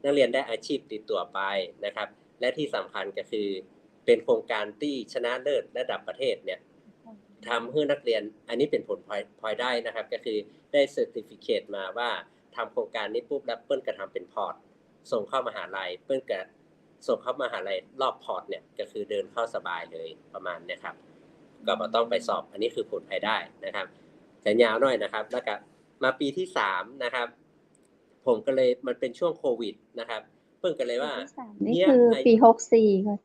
Speaker 3: นักเรียนได้อาชีพติดตัวไปนะครับและที่สำคัญก็คือ เป็นโครงการที่ชนะเลิศระดับประเทศเนี่ยทำให้นักเรียนอันนี้เป็นผลพลอยได้นะครับก็คือได้เซอร์ติฟิเคตมาว่าทำโครงการนี้ปุ๊บแล้วเปิ้ลก็ทำเป็นพอร์ตส่งเข้ามหาลัยเปิ้ลก็ส่งเข้ามหาลัยรอบพอร์ตเนี่ยก็คือเดินเข้าสบายเลยประมาณนี้ครับก็บ่ต้องไปสอบอันนี้คือผลพลอยได้นะครับแต่ยาวหน่อยนะครับแล้วก็มาปีที่3นะครับผมก็เลยมันเป็นช่วงโควิดนะครับเพิ่งกันเลยว่า
Speaker 2: นี่คือปี64ค่ะ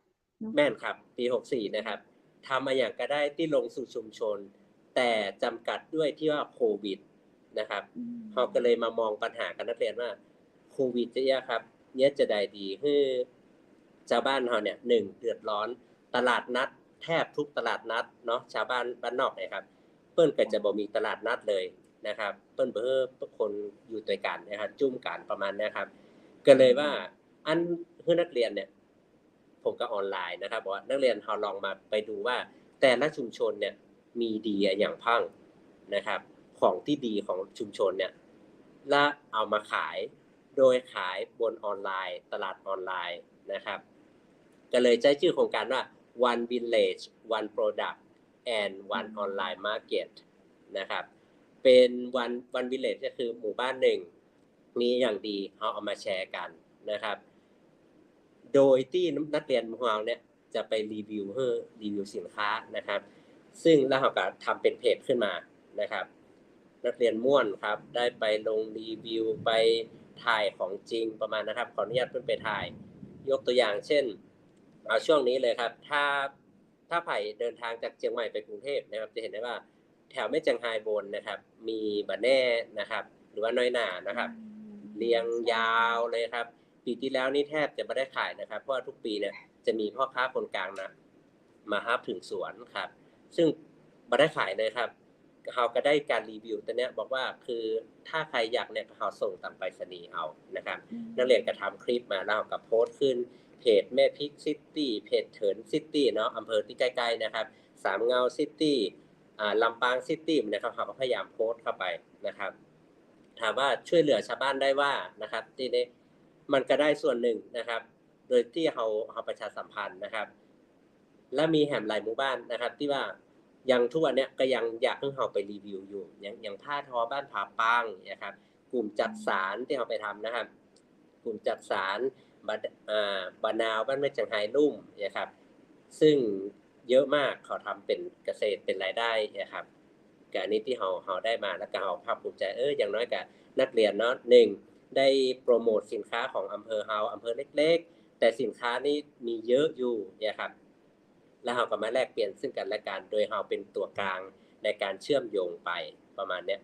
Speaker 3: แม่นครับปี64นะครับทำมาอย่างก็ได้ที่ลงสู่ชุมชนแต่จำกัดด้วยที่ว่าโควิดนะครับเขาก็เลยมามองปัญหากันนักเรียนว่าโควิดจะยากครับเนี่ยจะได้ดีให้ชาวบ้านเขาเนี่ย1เดือดร้อนตลาดนัดแทบทุกตลาดนัดเนาะชาวบ้านบ้านนอกเนี่ยครับเปิ้นก็จะบ่มีตลาดนัดเลยนะครับเปิ้นเบิ่ทุกคนอยู่ด้วยกันนะครับจุ่มกันประมาณนี้ครับก็เลยว่าอันให้นักเรียนเนี่ยผมก็ออนไลน์นะครับบอกว่านักเรียนเราลองมาไปดูว่าแต่ละชุมชนเนี่ยมีดีอย่างพังนะครับของที่ดีของชุมชนเนี่ยและเอามาขายโดยขายบนออนไลน์ตลาดออนไลน์นะครับก็เลยใช้ชื่อโครงการว่า One Village One Product and One Online Market นะครับเป็น One Village ก็คือหมู่บ้านหนึ่งมีอย่างดีเอามาแชร์กันนะครับโดยที่นักเรียนของเราเนี่ยจะไปรีวิวสินค้านะครับซึ่งแล้วเราก็ทำเป็นเพจขึ้นมานะครับนักเรียนม่วนครับได้ไปลงรีวิวไปถ่ายของจริงประมาณนะครับขออนุญาตเพิ่นไปถ่ายยกตัวอย่างเช่นเอาช่วงนี้เลยครับถ้าไผ่เดินทางจากเชียงใหม่ไปกรุงเทพนะครับจะเห็นได้ว่าแถวแม่จังไฮบนนะครับมีบะแน่นะครับหรือว่าน้อยหนานะครับเรียงยาวเลยครับปีที่แล้วนี่แทบจะไม่ได้ขายนะครับเพราะว่าทุกปีเนี่ยจะมีพ่อค้าคนกลางนะมาฮับถึงสวนครับซึ่งไม่ได้ขายเลยครับเขาก็ได้การรีวิวตัวเนี้ยบอกว่าคือถ้าใครอยากเนี่ยเขาส่งตามไปรษณีย์เอานะครับนักเรียนก็ทำคลิปมาแล้วกับโพสต์ขึ้นเพจแม่พริกซิตี้เพจเถินซิตี้เนาะอำเภอที่ใกล้ๆนะครับสามเงาซิตี้ลำปางซิตี้นะครับเขาก็พยายามโพสต์เข้าไปนะครับถามว่าช่วยเหลือชาวบ้านได้ว่านะครับที่นี้มันก็ได้ส่วนหนึ่งนะครับโดยที่เราประชาสัมพันธ์นะครับและมีแห่งหลายหมู่บ้านนะครับที่ว่ายังทุกวันเนี้ยก็ยังอยากให้เราไปรีวิวอยู่อย่างผ้าทอบ้านผาปังนะครับกลุ่มจัดสารที่เราไปทำนะครับกลุ่มจัดสารบานาวบ้านแม่จังไฮลุ่มนะครับซึ่งเยอะมากเขาทำเป็นเกษตรเป็นรายได้นะครับการนี้ที่เราได้มาแล้วก็เราภาคภูมิใจอย่างน้อยกับนักเรียนเนาะ1ได้โปรโมทสินค้าของอำเภอเราอำเภอเล็กๆแต่สินค้านี้มีเยอะอยู่นะครับแล้วเราก็มาแลกเปลี่ยนซึ่งกันและกันโดยเราเป็นตัวกลางในการเชื่อมโยงไปประมาณนี้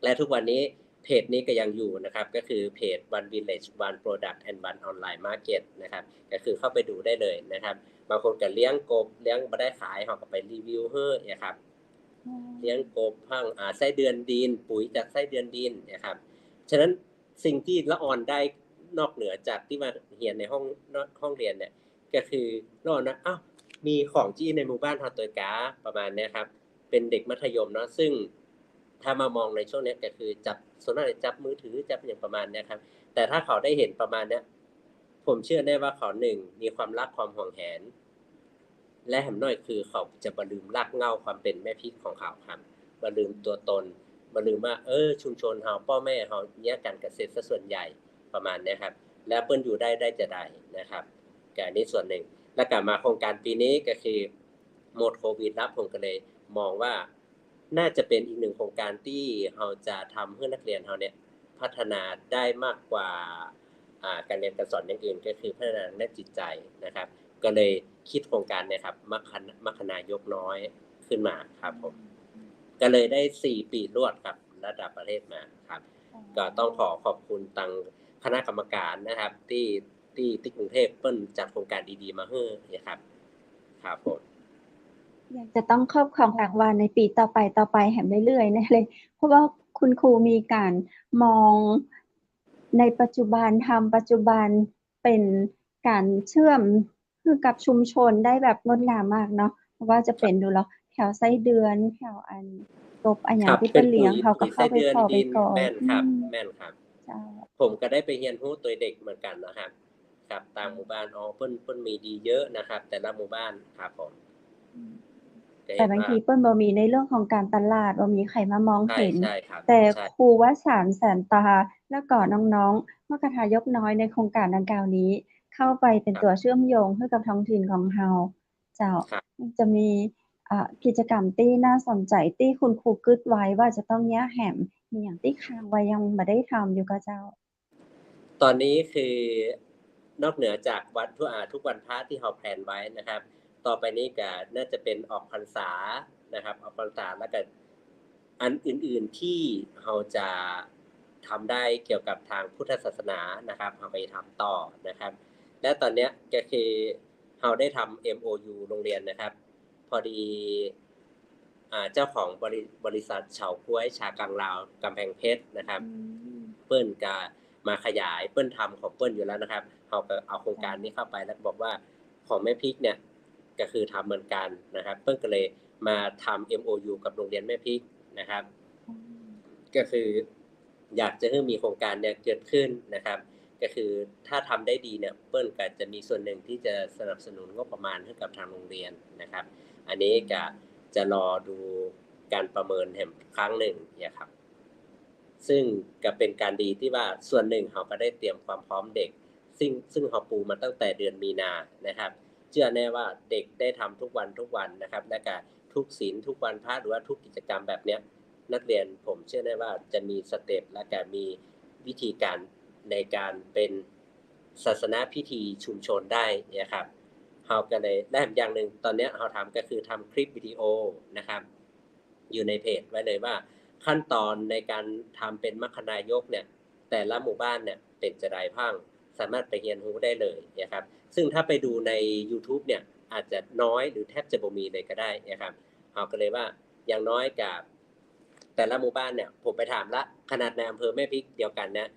Speaker 3: และทุกวันนี้เพจนี้ก็ยังอยู่นะครับก็คือเพจ One Village One Product and One Online Market นะครับก็คือเข้าไปดูได้เลยนะครับบางคนก็เลี้ยงกบเลี้ยงบ่ได้ขายเขาก็ไปรีวิวนะครับเลี้ยงกบพังไส้เดือนดินปุ๋ยจากไส้เดือนดินนะครับฉะนั้นสิ่งที่ละอ่อนได้นอกเหนือจากที่มาเรียนในห้องเรียนเนี่ยก็คือละอ่อนนะมีของจี้ในหมู่บ้านเฮาตัวกาประมาณนี้ครับเป็นเด็กมัธยมเนาะซึ่งถ้ามามองในช่วงนี้ก็คือส่วนมากจับมือถือจับอย่างประมาณนี้ครับแต่ถ้าเขาได้เห็นประมาณนี้ผมเชื่อได้ว่าเขา1มีความรักความห่วงแหนและแถมน้อยคือเขาจะบ่ลืมรากเหง้าความเป็นแม่พริกของเขาครับบ่ลืมตัวตนบ่ลืมว่าชุมชนเฮาพ่อแม่เฮาเนี่ยการเกษตรซะส่วนใหญ่ประมาณนี้ครับแล้วเปิ้นอยู่ได้จะได้นะครับก็อันนี้ส่วนหนึ่งแล้วก็มาโครงการปีนี้ก็คือหมดโควิดแล้วผมก็เลยมองว่าน่าจะเป็นอีกหนึ่งโครงการที่เราจะทำให้นักเรียนเราเนี่ยพัฒนาได้มากกว่าการเรียนการสอนอย่างอื่นก็คือพัฒนาด้านจิตใจนะครับก็เลยคิดโครงการเนี่ยครับมัคคณายกน้อยขึ้นมาครับผมก็เลยได้4ปีรวดครับระดับประเทศมาครับก็ต้องขอบคุณทางคณะกรรมการนะครับที่กรุงเทพเปิ้นจัดโครงการดีๆมาให้นะครับครับผม
Speaker 2: อยากจะต้องครอบครองรางวัลในปีต่อไปแหมเรื่อยๆแน่เลยเพราะว่าคุณครูมีการมองในปัจจุบันทำปัจจุบันเป็นการเชื่อมคือกับชุมชนได้แบบงดงามมากเนาะเพราะว่าจะเป็นดูแล้วแถวไส้เดือนแถวกบอย่างที่เป็นเลี้ยงเขาก็เข้าไปก่อ
Speaker 3: แม่นครับผมก็ได้ไปเรียนรู้ตัวเด็กเหมือนกันนะครับ ครับต่างหมู่บ้านเพิ่นมีดีเยอะนะครับ แต่ละหมู่บ้านครับผมจะ
Speaker 2: แต่
Speaker 3: เห็น
Speaker 2: บาง
Speaker 3: ว่า
Speaker 2: ทีเปิ้นบ่มีในเรื่องของการตลาดบ่มีใครมามองเห็น
Speaker 3: ใช่ครับ
Speaker 2: แต่
Speaker 3: ใช่
Speaker 2: ครูวสันต์ แสนตา แล้วก็น้องๆ มกทายกน้อยในโครงการดังกล่าวนี้ เข้าไปเป็น
Speaker 3: ครับ
Speaker 2: ตัวเชื่อมโยงให้กับท้องถิ่นของเราเจ้า
Speaker 3: ครับ
Speaker 2: จะมี กิจกรรมที่น่าสนใจที่คุณครูกึดไว้ว่าจะต้องย้าแหม มีหยังที่ค้างไว้ยังบ่ได้ทำอยู่ก็เจ้า?
Speaker 3: ตอนนี้คือนอกเหนือจากวันทุกวันพระที่เราแพลนไว้นะครับ ต่อไปนี้ก็น่าจะเป็นออกพรรษานะครับ ออกพรรษาแล้วก็อันอื่นๆที่เราจะทำได้เกี่ยวกับทางพุทธศาสนานะครับ เราก็จะทำต่อนะครับ และตอนเนี้ยก็คือเราได้ทำ MOU โรงเรียนนะครับ พอดีเจ้าของบริษัทเฉาก๊วยชากังลาวกำแพงเพชรนะครับ เปิ้นก็มาขยายเปิ้นทำของเปิ้นอยู่แล้วนะครับ เราก็เอาโครงการนี้เข้าไปแล้วบอกว่าของแม่พริกเนี่ยก็คือทำเหมือนกันนะครับ เปิ้นก็เลยมาทำ MOU กับโรงเรียนแม่พริกนะครับ ก็คืออยากจะให้มีโครงการเนี่ยเกิดขึ้นนะครับ ก็คือถ้าทำได้ดีเนี่ยเปิ้นก็จะมีส่วนหนึ่งที่จะสนับสนุนงบประมาณให้กับทางโรงเรียนนะครับ อันนี้ก็จะรอดูการประเมินแห่งครั้งหนึ่งเนี่ยครับ ซึ่งก็เป็นการดีที่ว่าส่วนหนึ่งเราก็ได้เตรียมความพร้อมเด็ก ซึ่งเราปูมาตั้งแต่เดือนมีนานะครับ เชื่อแน่ว่าเด็กได้ทำทุกวันนะครับ และก็ทุกศีลทุกวันพระหรือว่าทุกกิจกรรมแบบเนี้ย นักเรียนผมเชื่อแน่ว่าจะมีสเต็ปและก็มีวิธีการในการเป็นศาสนพิธีชุมชนได้นะครับ เราก็เลยและอีกอย่างหนึ่งตอนเนี้ยเราทำก็คือทำคลิปวิดีโอนะครับ อยู่ในเพจไว้เลยว่าขั้นตอนในการทำเป็นมัคคณายกเนี่ยแต่ละหมู่บ้านเนี่ยเป็นจะไดพังสามารถไปเรียนรู้ได้เลยนะครับ ซึ่งถ้าไปดูในยูทูบเนี่ยอาจจะน้อยหรือแทบจะบ่มีเลยก็ได้นะครับเราก็เลยว่าอย่างน้อยกับแต่ละหมู่บ้านเนี่ยผมไปถามละขนาดในอำเภอแม่พริกเดียวกันเนี่ย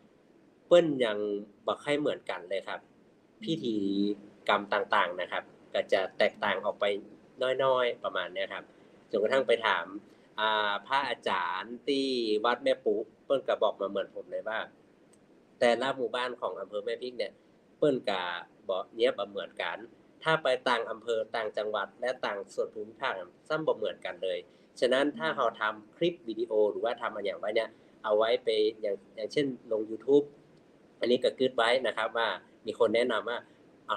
Speaker 3: เปิ้นยังบ่ค่อยเหมือนกันเลยครับ พิธีกรรมต่างๆนะครับก็จะแตกต่างออกไปน้อยๆประมาณเนี้ยครับจนกระทั่งไปถามพระอาจารย์ที่วัดแม่ปุ๊เปิ้นก็บอกมาเหมือนผมเลยว่าแต่ละหมู่บ้านของอำเภอแม่พริกเนี่ยเปิ้นก็บ่เนียบบ่เหมือนกัน ถ้าไปต่างอำเภอต่างจังหวัดและต่างส่วนภูมิภาคซ้ำบ่เหมือนกันเลยฉะนั้นถ้าเราทำคลิปวิดีโอหรือว่าทำอะไรอย่างไว้เนี่ยเอาไว้ไปอย่างเช่นลงยูทูบอันนี้ก็กึดไว้นะครับว่ามีคนแนะนำว่า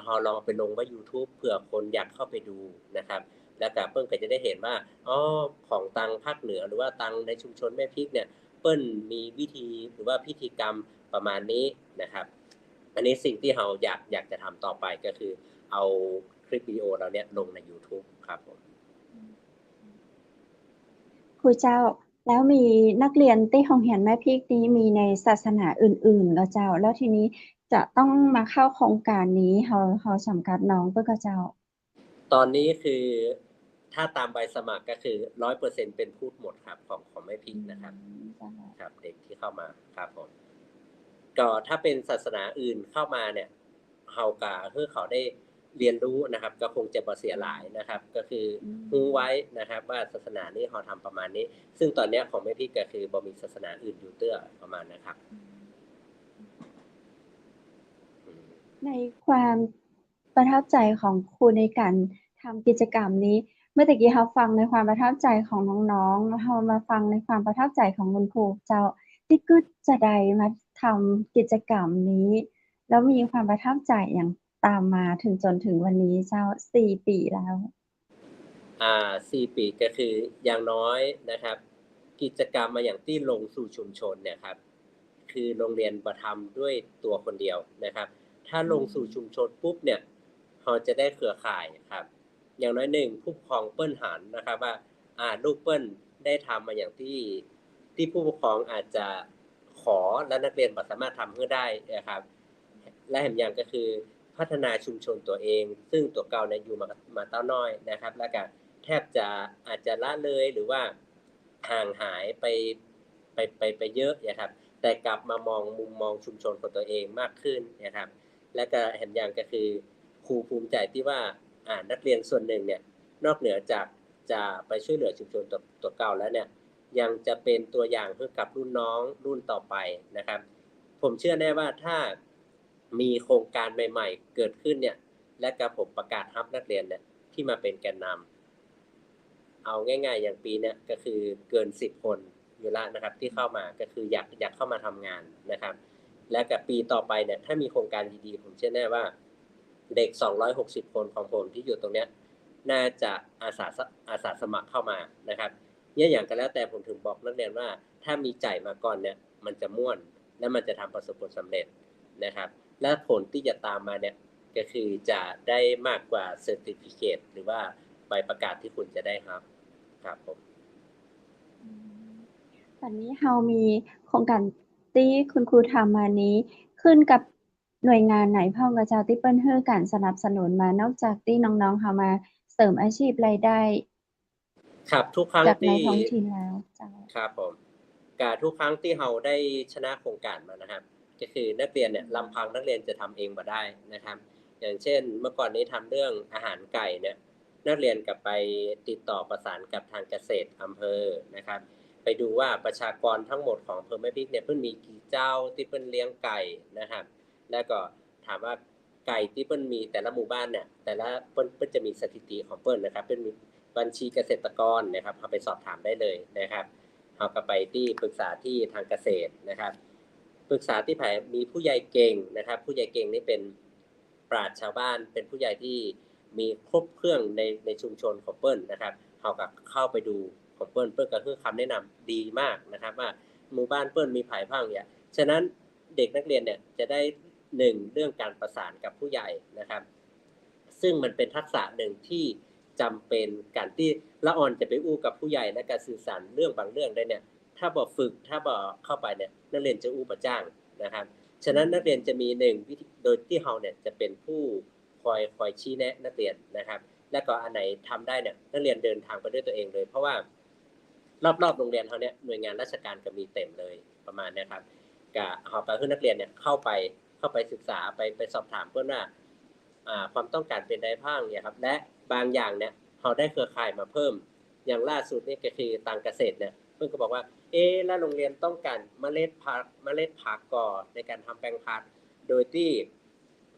Speaker 3: เราลองไปลงไว้ยูทูบเผื่อคนอยากเข้าไปดูนะครับแล้วก็เปิ้นก็จะได้เห็นว่าของตังภาคเหนือหรือว่าตังในชุมชนแม่พริกเนี่ยเปิ้นมีวิธีหรือว่าพิธีกรรมประมาณนี้นะครับอันนี้สิ่งที่เราอยากจะทำต่อไปก็คือเอาคลิปวิดีโอเราเนี่ยลงในยูทูบครับผม
Speaker 2: ครูเจ้าแล้วมีนักเรียนที่โรงเรียนแม่พริกนี้มีในศาสนาอื่นๆก็เจ้าแล้วทีนี้จะต้องมาเข้าโครงการนี้เราสังกัดน้องเปิ้นก็เจ้า
Speaker 3: ตอนนี้คือถ้าตามใบสมัครก็คือ 100% เป็นพุทธหมดครับของแม่พริกนะครับครับเด็กที่เข้ามาครับผมก็ถ้าเป็นศาสนาอื่นเข้ามาเนี่ยเราก็ให้เขาได้เรียนรู้นะครับก็คงจะบ่เสียหลายนะครับ ก็คือรู้ไว้นะครับว่าศาสนานี้เราทำประมาณนี้ ซึ่งตอนเนี้ยของแม่พริกก็คือบ่มีศาสนาอื่นอยู่เตื้อประมาณนะครับ
Speaker 2: ในความประทับใจของครูในการทำกิจกรรมนี้เมื่อตะกี้เราฟังในความประทับใจของน้องๆเรามาฟังในความประทับใจของคุณครูเจ้าที่กึดจะได้มาทำกิจกรรมนี้แล้วมีความประทับใจหยังตามมาถึงจนถึงวันนี้เจ้า4ปีแล้ว
Speaker 3: 4 ปีก็คืออย่างน้อยนะครับกิจกรรมมาอย่างที่ลงสู่ชุมชนเนี่ยครับคือโรงเรียนบ่ทำด้วยตัวคนเดียวนะครับถ้าลงสู่ชุมชนปุ๊บเนี่ยเราจะได้เครือข่ายครับอย่างน้อย1ผู้ปกครองเปิ้นหันนะครับว่าลูกเปิ้นได้ทำมาอย่างที่ผู้ปกครองอาจจะขอและนักเรียนบ่สามารถทำให้ได้นะครับและอีกอย่างก็คือพัฒนาชุมชนตัวเองซึ่งตัวเก่าเนี่ยอยู่มาเต้าน้อยนะครับแล้วก็แทบจะอาจจะละเลยหรือว่าห่างหายไปเยอะนะครับแต่กลับมามองมุมมองชุมชนของตัวเองมากขึ้นนะครับและก็อีกอย่างก็คือครูภูมิใจที่ว่านักเรียนส่วนหนึ่งเนี่ยนอกเหนือจากจะไปช่วยเหลือชุมชนตัวเก่าแล้วเนี่ยยังจะเป็นตัวอย่างให้กับรุ่นน้องรุ่นต่อไปนะครับผมเชื่อแน่ว่าถ้า มีโครงการใหม่ๆเกิดขึ้นเนี่ยและกระผมประกาศรับนักเรียนเนี่ยที่มาเป็นแกนนำเอาง่ายๆอย่างปีเนี่ยก็คือเกิน10 คนอยู่แล้วนะครับที่เข้ามาก็คืออยากเข้ามาทำงานนะครับและกับปีต่อไปเนี่ยถ้ามีโครงการดีๆผมเชื่อแน่ว่าเด็ก260 คนของผมที่อยู่ตรงเนี้ยน่าจะอาสาสมัครเข้ามานะครับเนี่ยอย่างก็แล้วแต่ผมถึงบอกนักเรียนว่าถ้ามีใจมาก่อนเนี่ยมันจะม่วนและมันจะทำประสบผลสำเร็จนะครับและผลที่จะตามมาเนี่ยก็คือจะได้มากกว่าเซอร์ติฟิเคตหรือว่าใบประกาศที่คุณจะได้ครับครับผม
Speaker 2: ตอนนี้เรามีโครงการที่คุณครูทำมานี้ขึ้นกับหน่วยงานไหนพ่องกับเจ้าที่เปิ้นให้การสนับสนุนมานอกจากที่น้องๆเขามาเสริมอาชีพรายได้
Speaker 3: ครับทุกครั้ง
Speaker 2: จากใน
Speaker 3: ที่
Speaker 2: ท้องถิ่นแล้วเจ้า
Speaker 3: ครับผมทุกครั้งที่เราได้ชนะโครงการมานะครับก็คือนักเรียนเนี่ยลำพังนักเรียนจะทำเองมาได้นะครับอย่างเช่นเมื่อก่อนนี้ทำเรื่องอาหารไก่เนี่ยนักเรียนกลับไปติดต่อประสานกับทางเกษตรอำเภอนะครับไปดูว่าประชากรทั้งหมดของอำเภอแม่พริกเนี่ยเพิ่นมีกี่เจ้าที่เพิ่นเลี้ยงไก่นะครับแล้วก็ถามว่าไก่ที่เพิ่นมีแต่ละหมู่บ้านเนี่ยแต่ละเพิ่นจะมีสถิติของเพิ่นนะครับเป็นบัญชีเกษตรกรนะครับเอาไปสอบถามได้เลยนะครับเอาก็ไปที่ปรึกษาที่ทางเกษตรนะครับปรึกษาที่แผนมีผู้ใหญ่เก่งนะครับผู้ใหญ่เก่งนี่เป็นปราชญ์ชาวบ้านเป็นผู้ใหญ่ที่มีครบเครื่องในชุมชนของเปิ้ลนะครับเขาก็เข้าไปดูของเปิ้ลก็คือคำแนะนำดีมากนะครับว่าหมู่บ้านเปิ้ลมีผายพังเนี่ยฉะนั้นเด็กนักเรียนเนี่ยจะได้1เรื่องการประสานกับผู้ใหญ่นะครับซึ่งมันเป็นทักษะหนึ่งที่จำเป็นการที่ละอ่อนจะไปอู้กับผู้ใหญ่และการสื่อสารเรื่องบางเรื่องได้เนี่ยถ้าบอกฝึกถ้าบอกเข้าไปเนี่ยนักเรียนจะอู้ประจ้างนะครับฉะนั้นนักเรียนจะมี1วิธีโดยที่เราเนี่ยจะเป็นผู้คอยชี้แนะนักเรียนนะครับและก็อันไหนทำได้เนี่ยนักเรียนเดินทางไปด้วยตัวเองเลยเพราะว่ารอบๆโรงเรียนเขาเนี่ยหน่วยงานราชการก็มีเต็มเลยประมาณนี้ครับก็เอาไปให้นักเรียนเนี่ยเข้าไปศึกษาไปสอบถามเพื่อนว่าความต้องการเป็นได้บ้างเนี่ยครับและบางอย่างเนี่ยเขาได้เครือข่ายมาเพิ่มอย่างล่าสุดนี่ก็คือต่างเกษตรเนี่ยเพื่อนก็บอกว่าแล้วโรงเรียนต้องการเมล็ดผักก่อในการทำแปลงผักโดยที่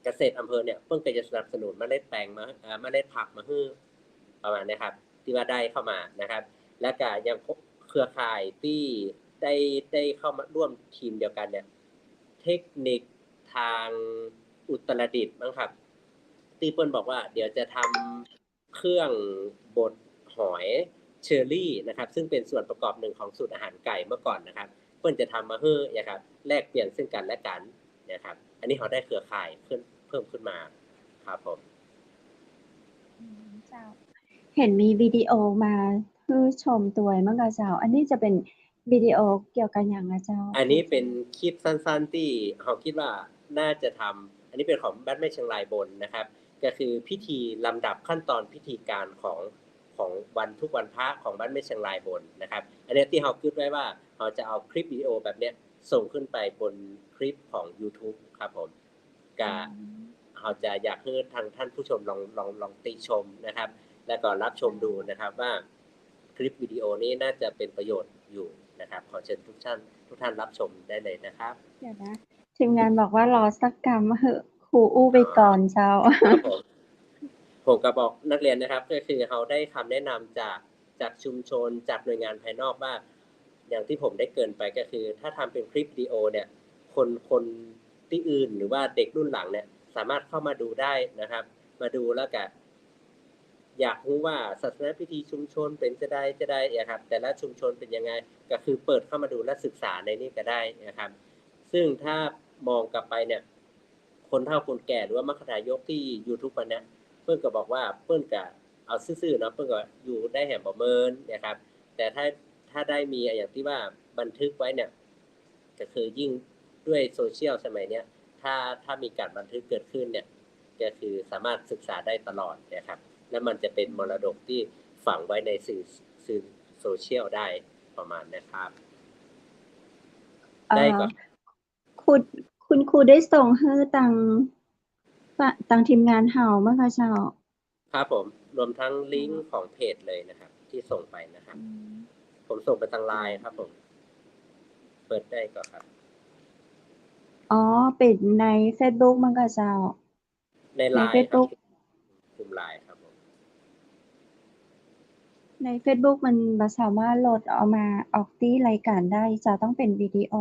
Speaker 3: เกษตรอำเภอเนี่ยเพิ่งจะสนับสนุนเมล็ดผักมาให้ประมาณนี้ครับที่ว่าได้เข้ามานะครับและก็ยังเครือข่ายที่ได้เข้ามาร่วมทีมเดียวกันเนี่ยเทคนิคทางอุตรดิตถ์บ้างครับที่เปิ้ลบอกว่าเดี๋ยวจะทำเครื่องบดหอยเชอรี่นะครับซึ่งเป็นส่วนประกอบหนึ่งของสูตรอาหารไก่เมื่อก่อนนะครับเปิ้ลจะทำมาให้นะครับแลกเปลี่ยนซึ่งกันและกันนะครับอันนี้เขาได้เครือข่ายเพิ่มขึ้นมาครับผม
Speaker 2: เจ้าเห็นมีวิดีโอมาให้ชมตัวมั้งกะเจ้า อันนี้จะเป็นวิดีโอเกี่ยวกับอย่างนะเจ้า
Speaker 3: อันนี้เป็นคลิปสั้นๆที่เราคิดว่าน่าจะทำอันนี้เป็นของบ้านแม่เชียงรายบนนะครับก็คือพิธีลำดับขั้นตอนพิธีการของวันทุกวันพระของบ้านแม่เชียงรายบนนะครับอันนี้ที่เราคิดไว้ว่าเราจะเอาคลิปวิดีโอแบบเนี้ยส่งขึ้นไปบนคลิปของ YouTube ครับผมก็เราจะอยากให้ทางท่านผู้ชมลองติชมนะครับแล้วก็รับชมดูนะครับว่าคลิปวิดีโอนี้น่าจะเป็นประโยชน์อยู่นะครับขอเชิญทุกท่านรับชมได้เลยนะครับ
Speaker 2: เดี๋ยวนะทีมงานบอกว่ารอสักกรรมเหอะครูอู้ไปก่อนเจ้า
Speaker 3: ครับผมก็บอกนักเรียนนะครับก็คือเราได้คำแนะนำจากชุมชนจากหน่วยงานภายนอกว่าอย่างที่ผมได้เกริ่นไปก็คือถ้าทำเป็นคลิปวิดีโอเนี่ยคนที่อื่นหรือว่าเด็กรุ่นหลังเนี่ยสามารถเข้ามาดูได้นะครับมาดูแล้วก็อยากรู้ว่าศาสนพิธีชุมชนเป็นจะได้นะครับแต่ละชุมชนเป็นยังไงก็คือเปิดเข้ามาดูและศึกษาในนี้ก็ได้นะครับซึ่งถ้ามองกลับไปเนี่ยคนเฒ่าคนแก่หรือว่ามัคคทายกที่ YouTube อันเนี้ยเพิ่นก็บอกว่าเพิ่นก็เอาซื่อๆเนาะเพิ่นก็อยู่ได้แห่งบ่เมินนะครับแต่ถ้าได้มีอย่างที่ว่าบันทึกไว้เนี่ยก็คือยิ่งด้วยโซเชียลสมัยเนี้ยถ้ามีการบันทึกเกิดขึ้นเนี่ยก็คือสามารถศึกษาได้ตลอดนะครับและมันจะเป็นมรดกที่ฝังไว้ในสื่อโซเชียลได้ประมาณนะครับได้ก่อน
Speaker 2: คุณครูได้ส่งให้ตังทีมงานเห่ามั้งคะเจ้า
Speaker 3: ครับผมรวมทั้งลิงก์ของเพจเลยนะครับที่ส่งไปนะครับผมส่งไปทางไลน์ครับผมเปิดได้ก่อนครับ
Speaker 2: อ๋อ เ เป็นใน Facebook มันก็เจ้า
Speaker 3: ใน
Speaker 2: ใน
Speaker 3: LINE ครับ
Speaker 2: Facebook
Speaker 3: กลุ่ม LINE ครับผม
Speaker 2: ใน Facebook มันบ่สามารถโหลดเอามาออกที่รายการได้จะต้องเป็นวิดีโอ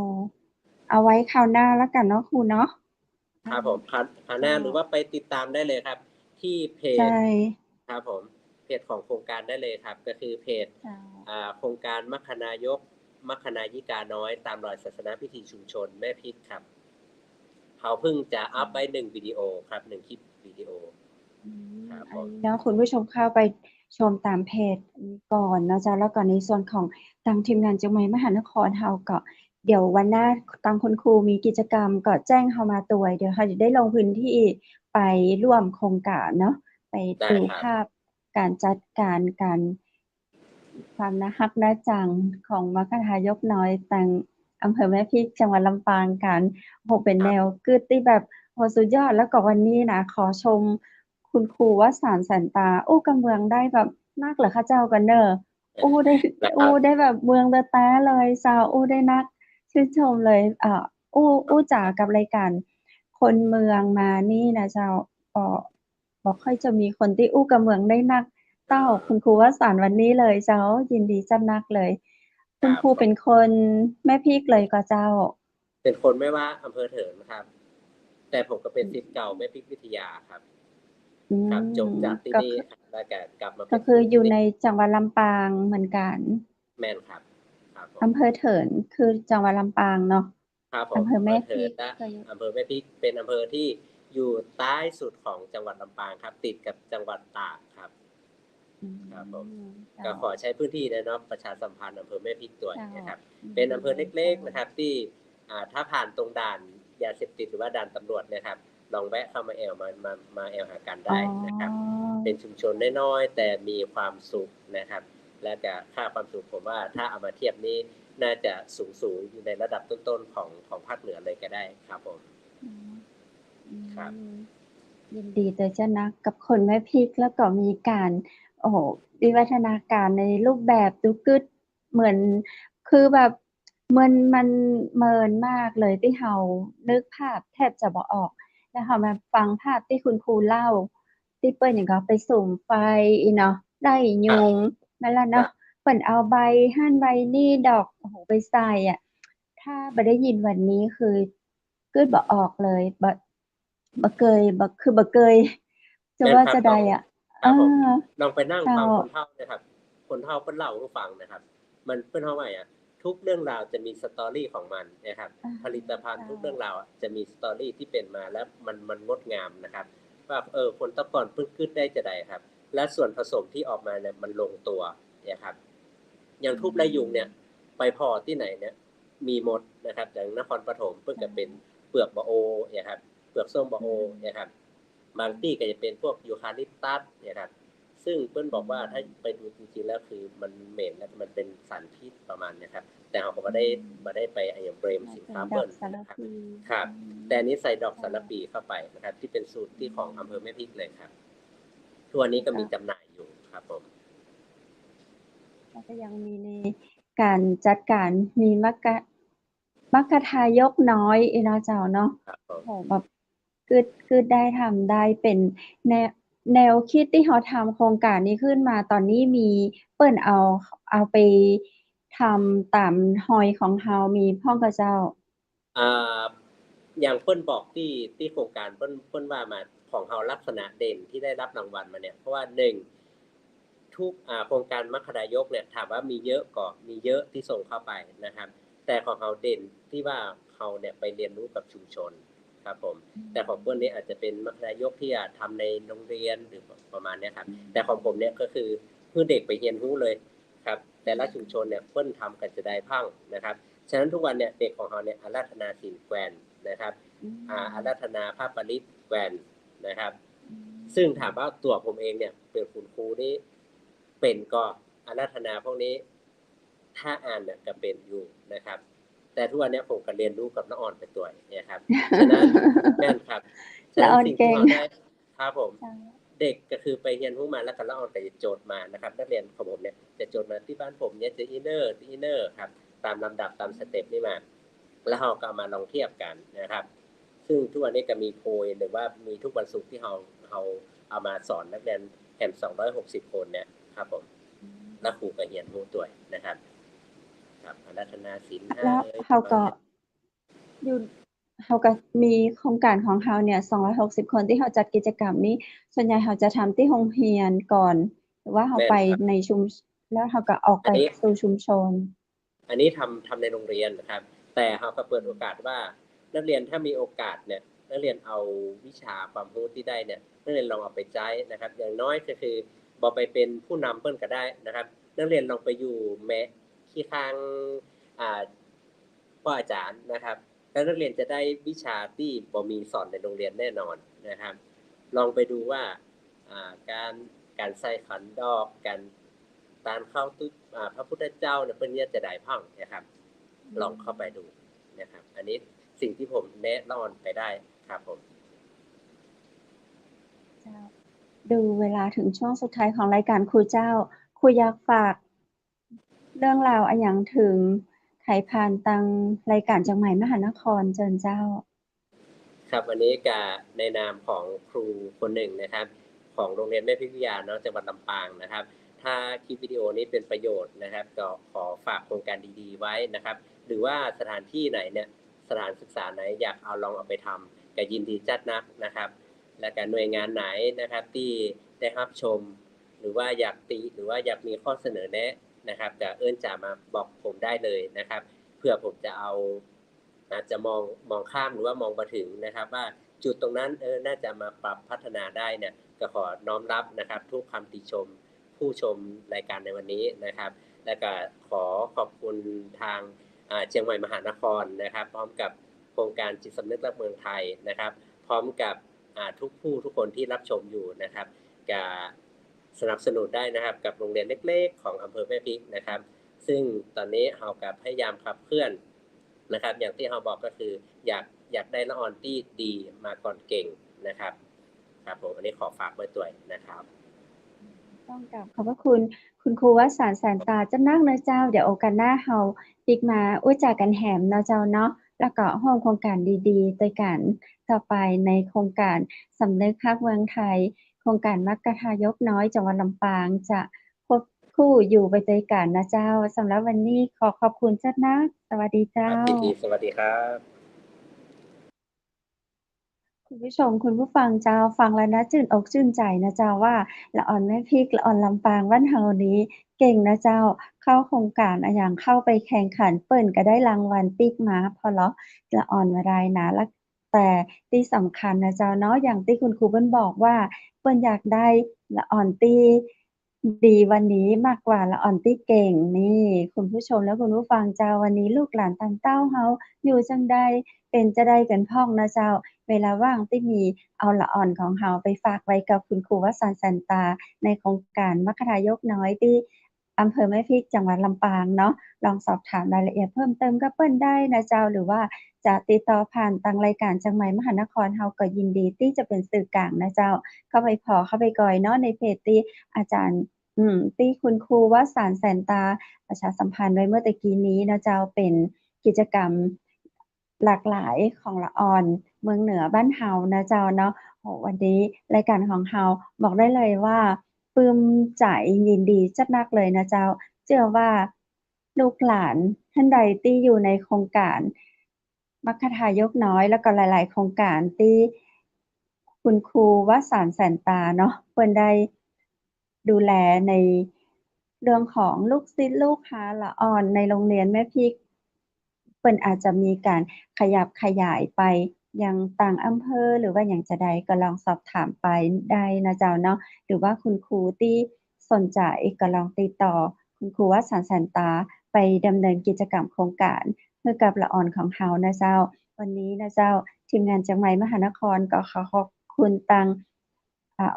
Speaker 2: เอาไว้คราวหน้าแล้วกันเนาะครูเนาะ
Speaker 3: ครับผมคราวหน้าหรือว่าไปติดตามได้เลยครับ ที่เพ
Speaker 2: ใช่
Speaker 3: จครับผมเพจของโครงการได้เลยครับ ก็คือเพจ
Speaker 2: เจ้า
Speaker 3: โครงการมัคคณายกมัคคณายิกาน้อยตามรอยศาสนพิธีชุมชนแม่พริกครับเขาเพิ่งจะอัพไว้1วิดีโอครับ1คลิปวิดีโอครับผ
Speaker 2: อัน
Speaker 3: ม
Speaker 2: นี้เนาะคุณผู้ชมเข้าไปชมตามเพจนี้ก่อนนะจ๊ะแล้วก็ในส่วนของทางทีมงานจังหวัดมหานครเฮาก็เดี๋ยววันหน้าทางคุณครูมีกิจกรรมก็แจ้งเฮามาตัวยเดี๋ยวเราจะได้ลงพื้นที่ไปร่วมโครงการเนาะไป
Speaker 3: ได้
Speaker 2: ดู
Speaker 3: ครับ
Speaker 2: ภาพการจัดการการความน่าฮักน่าจังของมรรคทายกน้อยตังอำเภอแม่พริกจังหวัดลำปางกันโอ้โฮเป็น
Speaker 3: ครับ
Speaker 2: แนวกึดที่แบบโอ้โฮสุดยอดแล้วก็วันนี้นะขอชมคุณครูวสันต์แสนตาโอ้กะเมืองได้แบบนักเหรอคะเจ้ากันเด้อโอ้ได้
Speaker 3: นะค
Speaker 2: โอ้
Speaker 3: รับ
Speaker 2: ได้แบบเมืองแต๊ๆเลยเจ้าโอ้ได้นักชื่นชมเลยอู้จ๋ากับรายการคนเมืองมานี่นะเจ้าบ่ค่อยจะมีคนที่อู้กะเมืองได้นักเต้าคุณครูวสันต์วันนี้เลยเจ้ายินดีจัดนักเลย
Speaker 3: ค
Speaker 2: คุ
Speaker 3: รั
Speaker 2: ณ
Speaker 3: บ
Speaker 2: ครูเป็นคนแม่พริกเลยก็เจ้า
Speaker 3: เป็นคนไม่ว่าอำเภอเถินครับ แต่ผมก็เป็นศิษย์เก่าแม่พริกวิทยาครับ
Speaker 2: อื
Speaker 3: ครับจบ
Speaker 2: ม
Speaker 3: จากที่
Speaker 2: ก็
Speaker 3: นี่
Speaker 2: คือ
Speaker 3: ครับแล้วก็กลับมา
Speaker 2: ก็
Speaker 3: เป็น
Speaker 2: คืออยู่
Speaker 3: ศิษ
Speaker 2: ใน
Speaker 3: ย์
Speaker 2: จังหวัดลำปางเหมือนกัน
Speaker 3: แม่นครับ ครับผม
Speaker 2: อำเภอเถินคือจังหวัดลำปางเนาะ
Speaker 3: ครับผ
Speaker 2: อำ
Speaker 3: ม
Speaker 2: เภอ
Speaker 3: อำ
Speaker 2: แม่
Speaker 3: เภอ
Speaker 2: พ
Speaker 3: เถิ
Speaker 2: ริ
Speaker 3: น
Speaker 2: ก
Speaker 3: และ
Speaker 2: ก็อยู่
Speaker 3: อำเภอแม่พริกเป็นอำเภอที่อยู่ใต้สุดของจังหวัดลำปางครับ ติดกับจังหวัดตากครับ
Speaker 2: อื
Speaker 3: ครับผม
Speaker 2: เจ้า
Speaker 3: ก็ขอใช้พื้นที่นะเนาะประชาสัมพันธ์อำเภอแม่พริกด้วย
Speaker 2: เจ้า
Speaker 3: นะครับ
Speaker 2: อืม
Speaker 3: เป็นอำเภอเล็ก ๆ
Speaker 2: เจ้า
Speaker 3: นะครับที่ ถ้าผ่านตรงด่านยาเสพติดหรือว่าด่านตำรวจนะครับ ลองแวะเข้ามาแอลมาแอลหากัน
Speaker 2: อ๋
Speaker 3: ได้
Speaker 2: อ
Speaker 3: นะครับ เป็นชุมชนน้อย ๆ แต่มีความสุขนะครับ และก็ค่าความสุขผมว่าถ้าเอามาเทียบนี่น่าจะสูง ๆ อยู่ในระดับต้น ๆ ของภาคเหนือเลยก็ได้ครับผม
Speaker 2: อืม อื
Speaker 3: ครับ
Speaker 2: ม ยินดีด้วยจ้ะนะกับคนแม่พริก แล้วก็มีการ โอ้โฮ วิวัฒนาการในรูปแบบดูกึดเหมือน คือแบบมันเมินมากเลยที่เรานึกภาพแทบจะบ่ออก แล้วเรามาฟังภาพที่คุณครูเล่า ที่เปิ้นหยังก็ไปสุมไฟอีเนาะ ไล่ย
Speaker 3: ครั
Speaker 2: ุ
Speaker 3: บ
Speaker 2: ง นั่นล่ะ
Speaker 3: ค
Speaker 2: เนาะ
Speaker 3: รับ
Speaker 2: เปิ้นเอาใบหั้นใบนี่ดอก โอ้โฮ ไปใส่อะ ถ้าบ่ได้ยินวันนี้คือกึดบ่ออกเลย บ่เกย คือบ่เกย จะ
Speaker 3: แม่น
Speaker 2: ว่า
Speaker 3: ครับ
Speaker 2: จะ
Speaker 3: ล
Speaker 2: ใดอะ
Speaker 3: ครับผม
Speaker 2: เออ
Speaker 3: ลองไปนั่ง
Speaker 2: เจ้า
Speaker 3: ฟังคนเฒ่านะครับ คนเฒ่าเพิ่นเล่าให้ฟังนะครับ มันเพิ่นเว้าว่าหยัง ทุกเรื่องราวจะมี story ของมันนะครับ
Speaker 2: อา
Speaker 3: ผลิตภัณฑ์
Speaker 2: เจ้า
Speaker 3: ทุกเรื่องราวอะจะมี story ที่เป็นมาแล้วมันงดงามนะครับ ว่า คนแต่ก่อนเพิ่นคิดได้จั่งใดครับ และส่วนผสมที่ออกมาเนี่ยมันลงตัวนะครับ อย่างธูปไล่ยุงเนี่ย ไปพ้อที่ไหนเนี่ยมีหมดนะครับ อย่างนครปฐมเพิ่นก็เป็นเปลือกบะโอเนี่ยครับ เปลือกส้มบะโอเนี่ยครับ บางที่ก็จะเป็นพวกยูคาลิปตัสเนี่ยครับ ซึ่งเพิ่นบอกว่าถ้าไปดูจริง ๆ แล้วคือมันเหม็นและมันเป็นสารพิษประมาณเนี้ยครับ แต่เราก็บ่ได้ไปอย่างเบรม
Speaker 2: น่า
Speaker 3: สิน
Speaker 2: เป็น
Speaker 3: ค้า
Speaker 2: ด
Speaker 3: เปิ้
Speaker 2: อก
Speaker 3: น
Speaker 2: สาร
Speaker 3: นะครับ
Speaker 2: พี
Speaker 3: ครับ
Speaker 2: อืม
Speaker 3: แต่อันนี้ใส่ดอก
Speaker 2: เจ้า
Speaker 3: สารปีเข้าไปนะครับ ที่เป็นสูตรที่ของอำเภอแม่พริกเลยครับ ทุกวันนี้ก็มีจำหน่ายอยู่ครับผม
Speaker 2: แล้วก็ยังมีในการจัดการมีมัคคทายกน้อยอีเนาะเจ้าเนาะ
Speaker 3: ครับผ
Speaker 2: โอ้
Speaker 3: ม
Speaker 2: โฮ แบบกึดได้ทำได้เป็นแนวคิดที่เราทำโครงการนี้ขึ้นมาตอนนี้มีเปิ้นเอาไปทำตามรอยของเรามีพ้องกับเจ้า
Speaker 3: อ่า อย่างเพิ่นบอกที่โครงการเพิ่นว่ามาของเราลักษณะเด่นที่ได้รับรางวัลมาเนี่ย เพราะว่า 1 ทุก โครงการมัคคทายกเนี่ยถามว่ามีเยอะก็มีเยอะที่ส่งเข้าไปนะครับ แต่ของเราเด่นที่ว่าเราเนี่ยไปเรียนรู้กับชุมชนครับผม แต่ของเพิ่นนี่อาจจะเป็นมัคคทายกที่ทำในโรงเรียนหรือประมาณเนี้ยครับ แต่ของผมเนี่ยก็คือคือเด็กไปเรียนรู้เลยครับ แต่ละชุมชนเนี่ยเพิ่นทำกันจะได้พังนะครับ ฉะนั้นทุกวันเนี่ยเด็กของเราเนี่ยอาราธนาศีลแกว่นนะครับ อาราธนาพระปริตรแกว่นนะครับ ซึ่งถามว่าตัวผมเองเนี่ยเป็นคุณครูนี่เป็นก็อาราธนาพวกนี้ ถ้าอ่านเนี่ยก็เป็นอยู่นะครับ แต่ทุกวันเนี้ยผมก็เรียนรู้กับน้าอ่อนไปด้วยเนี่ยครับ ฉะนั้น แม่นครับ ฉะ
Speaker 2: ละ
Speaker 3: นั้น
Speaker 2: อ่อน
Speaker 3: สิ่ง
Speaker 2: เก่
Speaker 3: ที่
Speaker 2: ง
Speaker 3: เราได้ ครับผม
Speaker 2: เจ้า
Speaker 3: เด็กก็คือไปเรียนรู้มาแล้วก็ละอ่อนก็จะโจทย์มานะครับ นักเรียนของผมเนี่ยจะโจทย์มาที่บ้านผมเนี่ยจะอินเนอร์ครับ ตามลำดับตามสเต็ปนี่มา แล้วเราก็เอามาลองเทียบกันนะครับ ซึ่ง ซึ่งทุกวันนี้ก็มีโพยหรือว่ามีทุกวันศุกร์ที่เราเอามาสอนนักเรียนแห่ง260 คนเนี่ยครับผมแล้วครูก็เรียนรู้ด้วยนะครับครับอารัธนาศีล
Speaker 2: แล้ว
Speaker 3: 5
Speaker 2: เราก็อยู่เราก็มีโครงการของเราเนี่ย260 คนที่เราจัดกิจกรรมนี้ส่วนใหญ่เราจะทำที่โรงเรียนก่อน หรือว่าเราไปในแล้วเราก็ออกไปสู่ชุมชน
Speaker 3: อันนี้ทำในโรงเรียนนะครับ แต่เราก็เปิดโอกาสว่านักเรียนถ้ามีโอกาสเนี่ยนักเรียนเอาวิชาความรู้ที่ได้เนี่ยนักเรียนลองเอาไปใช้นะครับ อย่างน้อยก็คือบอกไปเป็นผู้นำเพิ่นก็ได้นะครับ นักเรียนลองไปอยู่แม้ขี้ข้างพ่ออาจารย์นะครับแล้วนักเรียนจะได้วิชาที่บ่มีสอนในโรงเรียนแน่นอนนะครับ ลองไปดูว่าการใส่ขันดอกการเข้าตึกพระพุทธเจ้าเนี่ยเพิ่นเนี่ยจะได้พ่องนะครับลองเข้าไปดูนะครับอันนี้สิ่งที่ผมแนะนำไปได้ครับผม
Speaker 2: ดูเวลาถึงช่วงสุดท้ายของรายการครูเจ้าครูอยากฝากเรื่องราวอันหยังถึงไขผ่านตังรายการจังไหมมหานครเจิญเจ้า
Speaker 3: ครับวันนี้ก็ในนามของครูคนหนึ่งนะครับของโรงเรียนแม่พิทยาเนาะจังหวัดลำปางนะครับถ้าคลิปวิดีโอนี้เป็นประโยชน์นะครับก็ขอฝากโครงการดีๆไว้นะครับหรือว่าสถานที่ไหนเนี่ยสถานศึกษาไหนอยากลองเอาไปทำก็ยินดีจัดนักนะครับและก็หน่วยงานไหนนะครับที่ได้รับชมหรือว่าอยากติหรือว่าอยากมีข้อเสนอแนะนะครับก็เอิ้นจ่ามาบอกผมได้เลยนะครับเพื่อผมจะเอาอาจจะมองข้ามหรือว่ามองมาถึงนะครับว่าจุดตรงนั้นน่าจะมาปรับพัฒนาได้เนี่ยก็ขอน้อมรับนะครับทุกคำติชมผู้ชมรายการในวันนี้นะครับและก็ขอขอบคุณทางเชียงใหม่มหานครนะครับพร้อมกับโครงการจิตสำนึกรักเมืองไทยนะครับพร้อมกับทุกคนที่รับชมอยู่นะครับจะสนับสนุนได้นะครับกับโรงเรียนเล็กๆของอำเภอแม่พริกนะครับซึ่งตอนนี้เรากับพยายามขับเคลื่อนนะครับอย่างที่เราบอกก็คืออยากได้ละอ่อนที่ดีมาก่อนเก่งนะครับครับผมอันนี้ขอฝากไว้ด้วยนะครับ
Speaker 2: ต้องกราบขอบพระคุณคุณครูวสันต์แสนตาจะนั่งนะเจ้าเดี๋ยวโอกาสหน้าเฮาอีกมาจากันแหมเนาะเจ้าเนาะแล้วก็ร่วมโครงการดีๆด้วยกันต่อไปในโครงการสำนึกรักเมืองไทยโครงการมัคคทายกน้อยจังหวัดลำปางจะควบคู่อยู่ไปด้วยกันนะเจ้าสำหรับวันนี้ขอขอบคุณเจ้านักสวัสดีเจ้า
Speaker 3: ยินดีสวัสดีครับ
Speaker 2: คุณผู้ชมคุณผู้ฟังเจ้าฟังแล้วนะชื่นอกชื่นใจนะเจ้าว่าละอ่อนแม่พริกละอ่อนลำปางบ้านเฮานี้เก่งนะเจ้าเข้าโครงการอะหยังเข้าไปแข่งขันเปิ้นก็ได้รางวัลปีกม้าพอเลาะละอ่อนว่าได้นะแล้วแต่ที่สำคัญนะเจ้าเนาะอย่างที่คุณครูเปิ้นบอกว่าเปิ้นอยากได้ละอ่อนที่ดีวันนี้มากกว่าละอ่อนที่เก่งนี่คุณผู้ชมและคุณผู้ฟังเจ้าวันนี้ลูกหลานต่างเต้าเฮาอยู่จั่งใดเป็นจะได้กันพ้องนะเจ้า เวลาว่างที่มีเอาละอ่อนของเราไปฝากไว้กับคุณครูวสันต์แสนตาในโครงการมัคคทายกน้อยที่อำเภอแม่พริกจังหวัดลำปางเนาะลองสอบถามรายละเอียดเพิ่มเติมกับเปิ้นได้นะเจ้าหรือว่าจะติดต่อผ่านทางรายการจังไหมมหานครเราก็ยินดีที่จะเป็นสื่อกลางนะเจ้าเข้าไปเข้าไปก่อยเนาะในเพจที่อาจารย์ที่คุณครูวสันต์แสนตาประชาสัมพันธ์ไว้เมื่อตะกี้นี้นะเจ้าเป็นกิจกรรมหลากหลายของละอ่อนเมืองเหนือบ้านเฮานะเจ้าเนาะโอ้วันนี้รายการของเราบอกได้เลยว่าปลื้มใจยินดีจัดนักเลยนะเจ้าเชื่อว่าลูกหลานท่านใดที่อยู่ในโครงการมัคคทายกน้อยแล้วก็หลายๆโครงการที่คุณครูวสันต์แสนตาเนาะเพิ่นได้ดูแลในเรื่องของลูกศิษย์ลูกหาละอ่อนในโรงเรียนแม่พริกเพิ่นอาจจะมีการขยับขยายไปยังต่างอำเภอหรือว่าหยังจะใดก็ลองสอบถามไปได้นะเจ้าเนาะหรือว่าคุณครูที่สนใจก็ลองติดต่อคุณครูวสันต์แสนตาไปดำเนินกิจกรรมโครงการให้กับละอ่อนของเรานะเจ้าวันนี้นะเจ้าทีมงานจังไหมมหานครก็ขอขอบคุณตังอ่า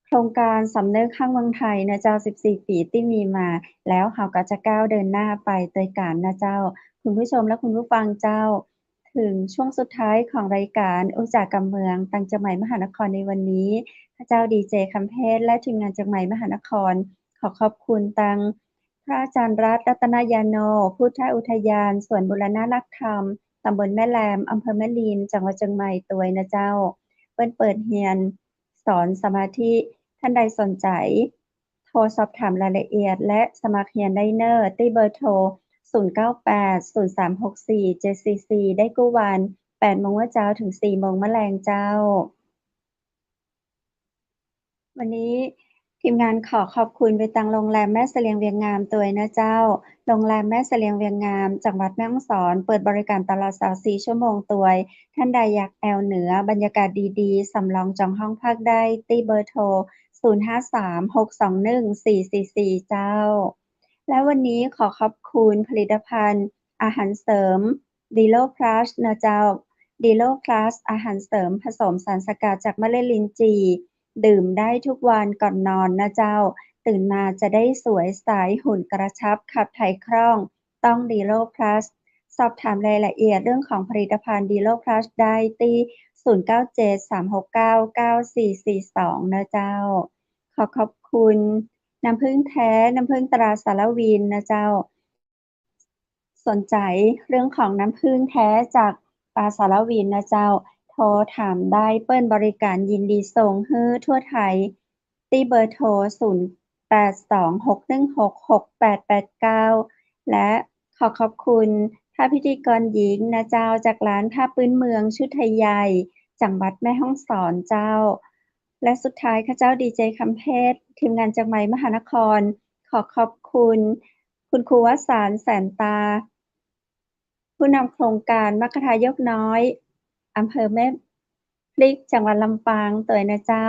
Speaker 2: โครงการสำนึกรักเมืองไทยนะเจ้า14ปีที่มีมาแล้วเราก็จะก้าวเดินหน้าไปด้วยกันนะเจ้าคุณผู้ชมและคุณผู้ฟังเจ้าถึงช่วงสุดท้ายของรายการจากกำเมืองตังจังไหมมหานครในวันนี้พระเจ้าดีเจคำเพชรและทีมงานจังไหมมหานครขอขอบคุณตังพระอาจารย์รัตน์รัตนยาโนพุทธอุทยานสวนบุรณรักธรรม ตำบลแม่แลมอำเภอแม่ลีนจังหวัดเชียงใหม่ตัวยนะเจ้าเปิ้นเปิดเรียนสอนสมาธิท่านใดสนใจโทรสอบถามรายละเอียดและสมัครเรียนได้เน้อที่เบอร์โทร0980347744ได้กู้วัน8 โมงเช้าถึง4 โมงแลงเจ้าวันนี้ทีมงานขอขอบคุณไปตังโรงแรมแม่เสลียงเวียงงามตัวยนะเจ้าโรงแรมแม่เสลียงเวียงงามจังหวัดแม่ฮ่องสอนเปิดบริการตลอด24 ชั่วโมงตัวยท่านใดอยากแอวเหนือบรรยากาศดีๆสำรองจองห้องพักได้ที่เบอร์โทร0536214444เจ้าและวันนี้ขอขอบคุณผลิตภัณฑ์อาหารเสริมดีโลพลัสนะเจ้าดีโลพลัสอาหารเสริมผสมสารสกัดจากเมล็ดลิ้นจี่ดื่มได้ทุกวันก่อนนอนนะเจ้าตื่นมาจะได้สวยใสหุ่นกระชับขับถ่ายคล่องต้องดีโลพลัสสอบถามรายละเอียดเรื่องของผลิตภัณฑ์ดีโลพลัสได้ที่0973699442นะเจ้าขอบคุณน้ำผึ้งแท้น้ำผึ้งตราสารวินนะเจ้าสนใจเรื่องของน้ำผึ้งแท้จากตราสารวินนะเจ้าโทรถามได้เปิ้นบริการยินดีส่งให้ทั่วไทยที่เบอร์โทร0826166889และขอบคุณผ้าพิธีกรหญิงนะเจ้าจากร้านผ้าพื้นเมืองชุดไทยใหญ่จังหวัดแม่ฮ่องสอนเจ้าและสุดท้ายข้าเจ้าดีเจคำเพชรทีมงานจากไหมมหานครขอบคุณคุณครูวสานต์แสนตาผู้นำโครงการมัคคทายกน้อยอำเภอแม่พริกจังหวัดลำปางตัวยนะเจ้า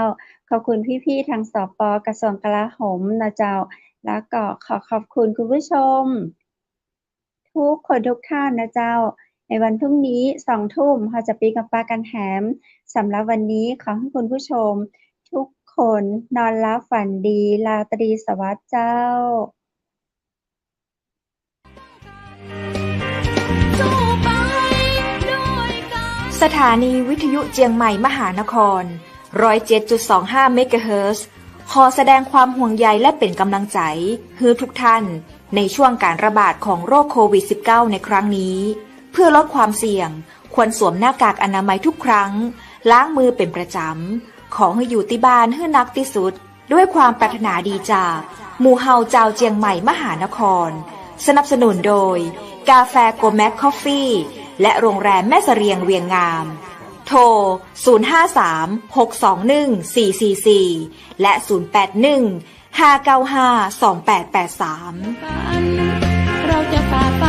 Speaker 2: ขอบคุณพี่ๆทางสป.กระทรวงกลาโหมนะเจ้าแล้วก็ขอบคุณคุณผู้ชมทุกคนทุกท่านนะเจ้าในวันพรุ่งนี้ 20:00 นเราจะปีกับปากันแหมสำหรับวันนี้ขอให้คุณผู้ชมทุกคนนอนหลับฝันดีราตรีสวัสดิ์เจ้า
Speaker 1: สถานีวิทยุเจียงใหม่มหานคร 107.25 เมกะเฮิรตซ์ขอแสดงความห่วงใยและเป็นกำลังใจให้ทุกท่านในช่วงการระบาดของโรคโควิด -19 ในครั้งนี้เพื่อลดความเสี่ยงควรสวมหน้ากากอนามัยทุกครั้งล้างมือเป็นประจำขอให้อยู่ที่บ้านให้นักที่สุดด้วยความปรารถนาดีจากหมู่เฮาเจ้าเจียงใหม่มหานครสนับสนุนโดยกาแฟโกแม็กคอฟฟี่และโรงแรมแม่เสรียงเวียงงามโทร053-621-444และ081-595-2883
Speaker 4: เราจะฝ่าฟัน